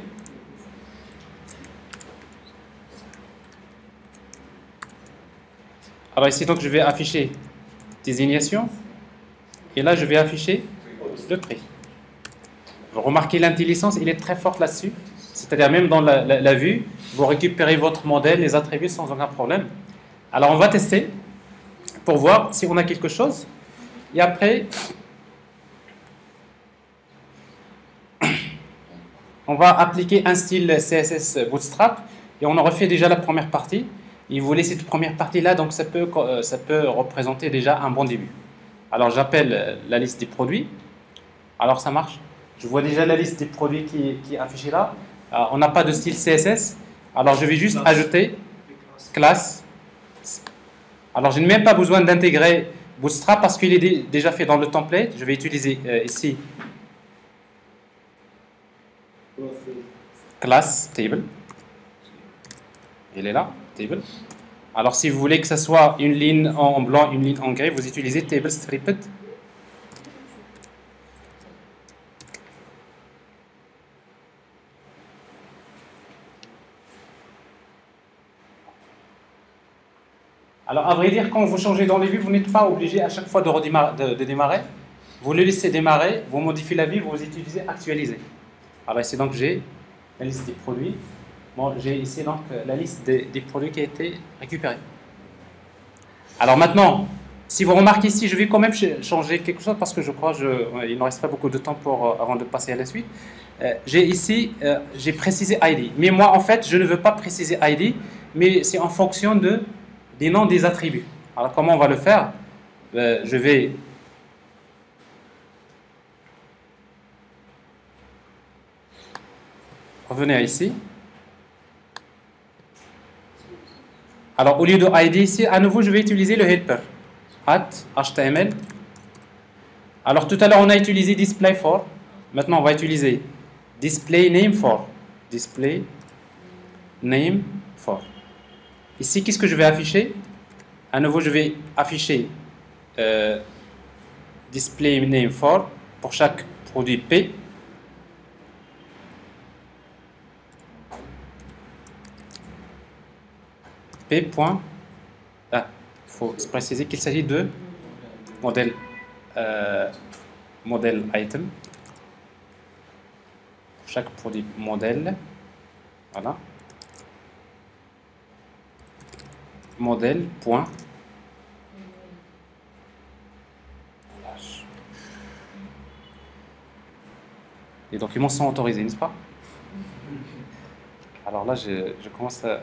Alors ici, donc, je vais afficher désignation. Et là, je vais afficher le prix. Vous remarquez l'intelligence, il est très forte là-dessus. C'est-à-dire même dans la vue, vous récupérez votre modèle, les attributs sans aucun problème. Alors, on va tester pour voir si on a quelque chose. Et après, on va appliquer un style CSS Bootstrap. Et on a refait déjà la première partie. Et vous voulez cette première partie-là, donc ça peut représenter déjà un bon début. Alors, j'appelle la liste des produits. Alors, ça marche. Je vois déjà la liste des produits qui est affichée là. On n'a pas de style CSS. Alors, je vais juste ajouter classe. Alors, je n'ai même pas besoin d'intégrer Bootstrap parce qu'il est déjà fait dans le template. Je vais utiliser ici class table. Il est là, table. Alors, si vous voulez que ce soit une ligne en blanc, une ligne en gris, vous utilisez table stripped. Alors, à vrai dire, quand vous changez dans les vues, vous n'êtes pas obligé à chaque fois de démarrer. Vous le laissez démarrer, vous modifiez la vue, vous utilisez actualiser. Alors ici, donc, j'ai la liste des produits. Bon, j'ai ici donc la liste des produits qui a été récupérés. Alors maintenant, si vous remarquez ici, je vais quand même changer quelque chose parce que je crois qu'il ne reste pas beaucoup de temps avant de passer à la suite. J'ai ici, j'ai précisé ID. Mais moi, en fait, je ne veux pas préciser ID, mais c'est en fonction des noms des attributs. Alors comment on va le faire? Je vais revenir ici. Alors au lieu de ID ici, à nouveau je vais utiliser le helper @html. Alors tout à l'heure on a utilisé display for. Maintenant on va utiliser display name for. Display name for. Ici, qu'est-ce que je vais afficher? À nouveau, je vais afficher display name for pour chaque produit P. P. Il faut préciser qu'il s'agit de modèle item. Pour chaque produit modèle. Voilà. Modèle point. Les documents sont autorisés, n'est-ce pas? Alors là, je commence à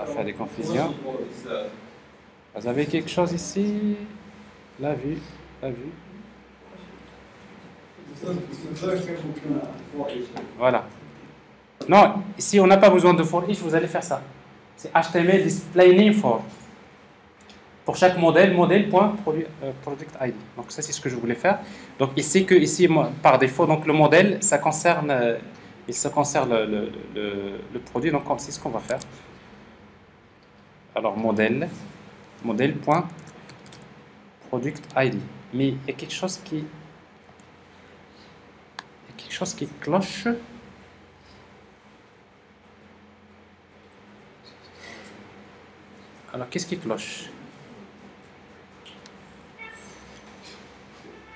faire des confusions. Vous avez quelque chose ici? La vue. Voilà. Non, ici on n'a pas besoin de for each, vous allez faire ça. C'est HTML display name for. Pour chaque modèle.product ID. Donc ça c'est ce que je voulais faire. Donc ici par défaut donc le modèle ça concerne le produit, donc c'est ce qu'on va faire. Alors, modèle.product.id. Mais il y a quelque chose qui cloche. Alors, qu'est-ce qui cloche?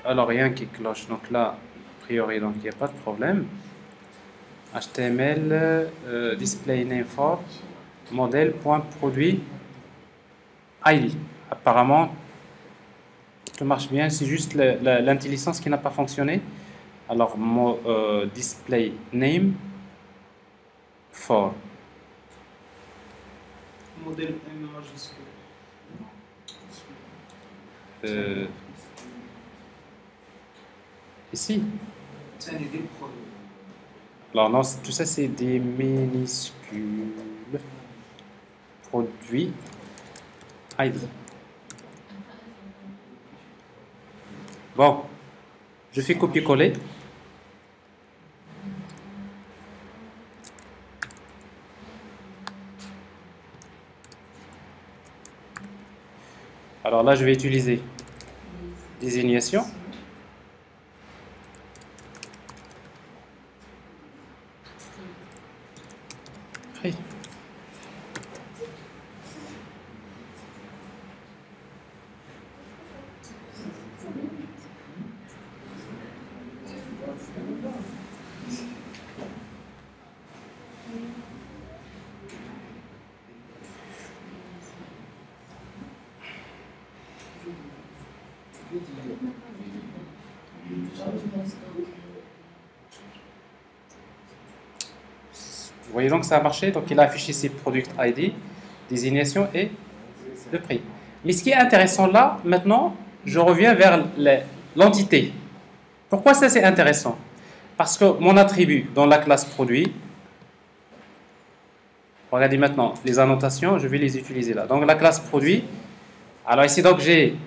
Alors, rien qui cloche. Donc là, a priori, donc il n'y a pas de problème. HTML, display name for modèle.produit ID. Apparemment, tout marche bien. C'est juste l'intelligence qui n'a pas fonctionné. Alors, display name for Modèle M majuscule. Ici. C'est un idée produit. Alors non, tout ça c'est des minuscules. Produit ID. Bon, je fais copier-coller. Alors là, je vais utiliser désignation. Prix. Vous voyez donc ça a marché, donc il a affiché ses product ID, désignation et le prix. Mais ce qui est intéressant là, maintenant, je reviens vers l'entité. Pourquoi ça c'est intéressant? Parce que mon attribut dans la classe produit, regardez maintenant les annotations, je vais les utiliser là. Donc la classe produit, alors ici donc j'ai, vous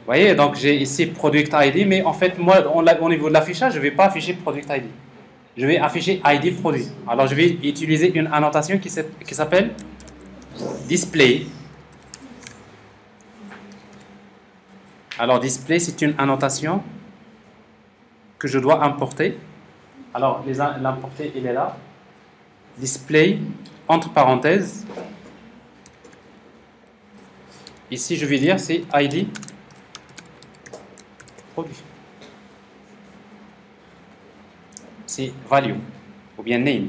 voyez, donc j'ai ici product ID, mais en fait moi au niveau de l'affichage, je ne vais pas afficher product ID. Je vais afficher ID produit. Alors je vais utiliser une annotation qui s'appelle display. Alors display, c'est une annotation que je dois importer. Alors l'importer, il est là. Display, entre parenthèses. Ici, je vais dire c'est ID produit. C'est value, ou bien name.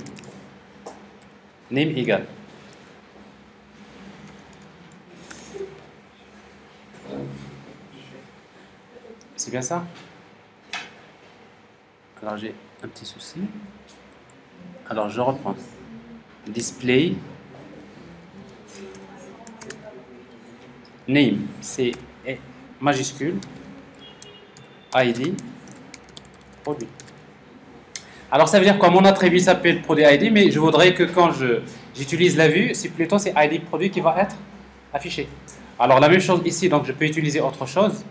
Name égal. C'est bien ça? Alors j'ai un petit souci. Alors je reprends. Display. Name, c'est majuscule. ID. Produit. Alors ça veut dire quoi? Mon attribut s'appelle produit ID, mais je voudrais que quand j'utilise la vue, c'est plutôt c'est ID produit qui va être affiché. Alors la même chose ici, donc je peux utiliser autre chose.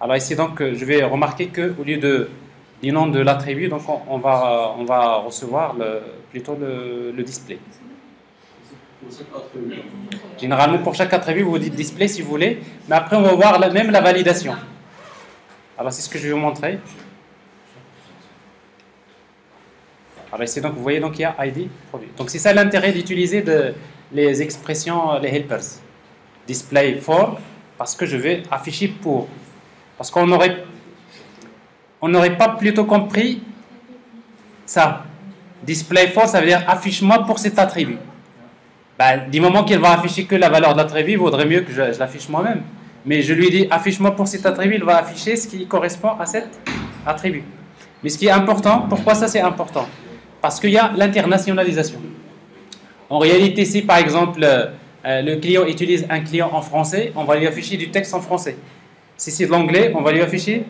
Alors ici donc je vais remarquer que au lieu du nom de l'attribut, donc on va recevoir plutôt le display. Généralement pour chaque attribut vous dites display si vous voulez, mais après on va voir même la validation. Alors c'est ce que je vais vous montrer. Alors ici, donc, vous voyez, donc, il y a ID produit. Donc c'est ça l'intérêt d'utiliser les expressions, les helpers. Display for, parce que je vais afficher pour. Parce qu'on n'aurait pas plutôt compris ça. Display for, ça veut dire affiche-moi pour cet attribut. Ben, du moment qu'il va afficher que la valeur de l'attribut, il vaudrait mieux que je l'affiche moi-même. Mais je lui dis affiche-moi pour cet attribut, il va afficher ce qui correspond à cet attribut. Mais ce qui est important, pourquoi ça c'est important? Parce qu'il y a l'internationalisation. En réalité, si par exemple le client utilise un client en français, on va lui afficher du texte en français. Si c'est de l'anglais, on va lui afficher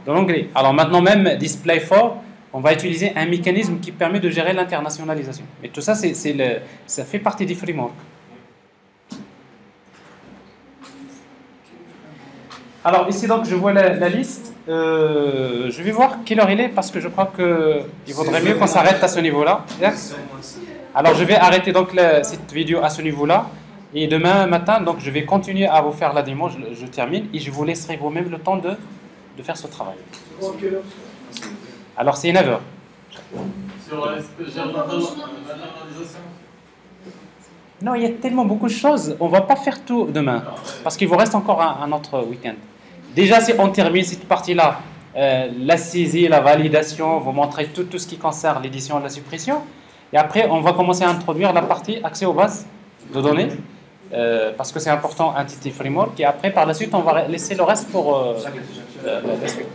de l'anglais. Alors maintenant même, display for, on va utiliser un mécanisme qui permet de gérer l'internationalisation. Et tout ça, ça fait partie du framework. Alors ici donc je vois la liste. Je vais voir quelle heure il est parce que je crois qu'il vaudrait mieux qu'on s'arrête à ce niveau-là. Alors je vais arrêter donc cette vidéo à ce niveau-là Et demain matin, donc, je vais continuer à vous faire la démo, je termine, et je vous laisserai vous-même le temps de faire ce travail. Alors, c'est 9 heures. Sur la normalisation. Non, il y a tellement beaucoup de choses, on ne va pas faire tout demain, parce qu'il vous reste encore un autre week-end. Déjà, si on termine cette partie-là, la saisie, la validation, vous montrez tout ce qui concerne l'édition et la suppression, et après, on va commencer à introduire la partie accès aux bases de données, parce que c'est important, Entity Framework, et après, par la suite, on va laisser le reste pour la suite.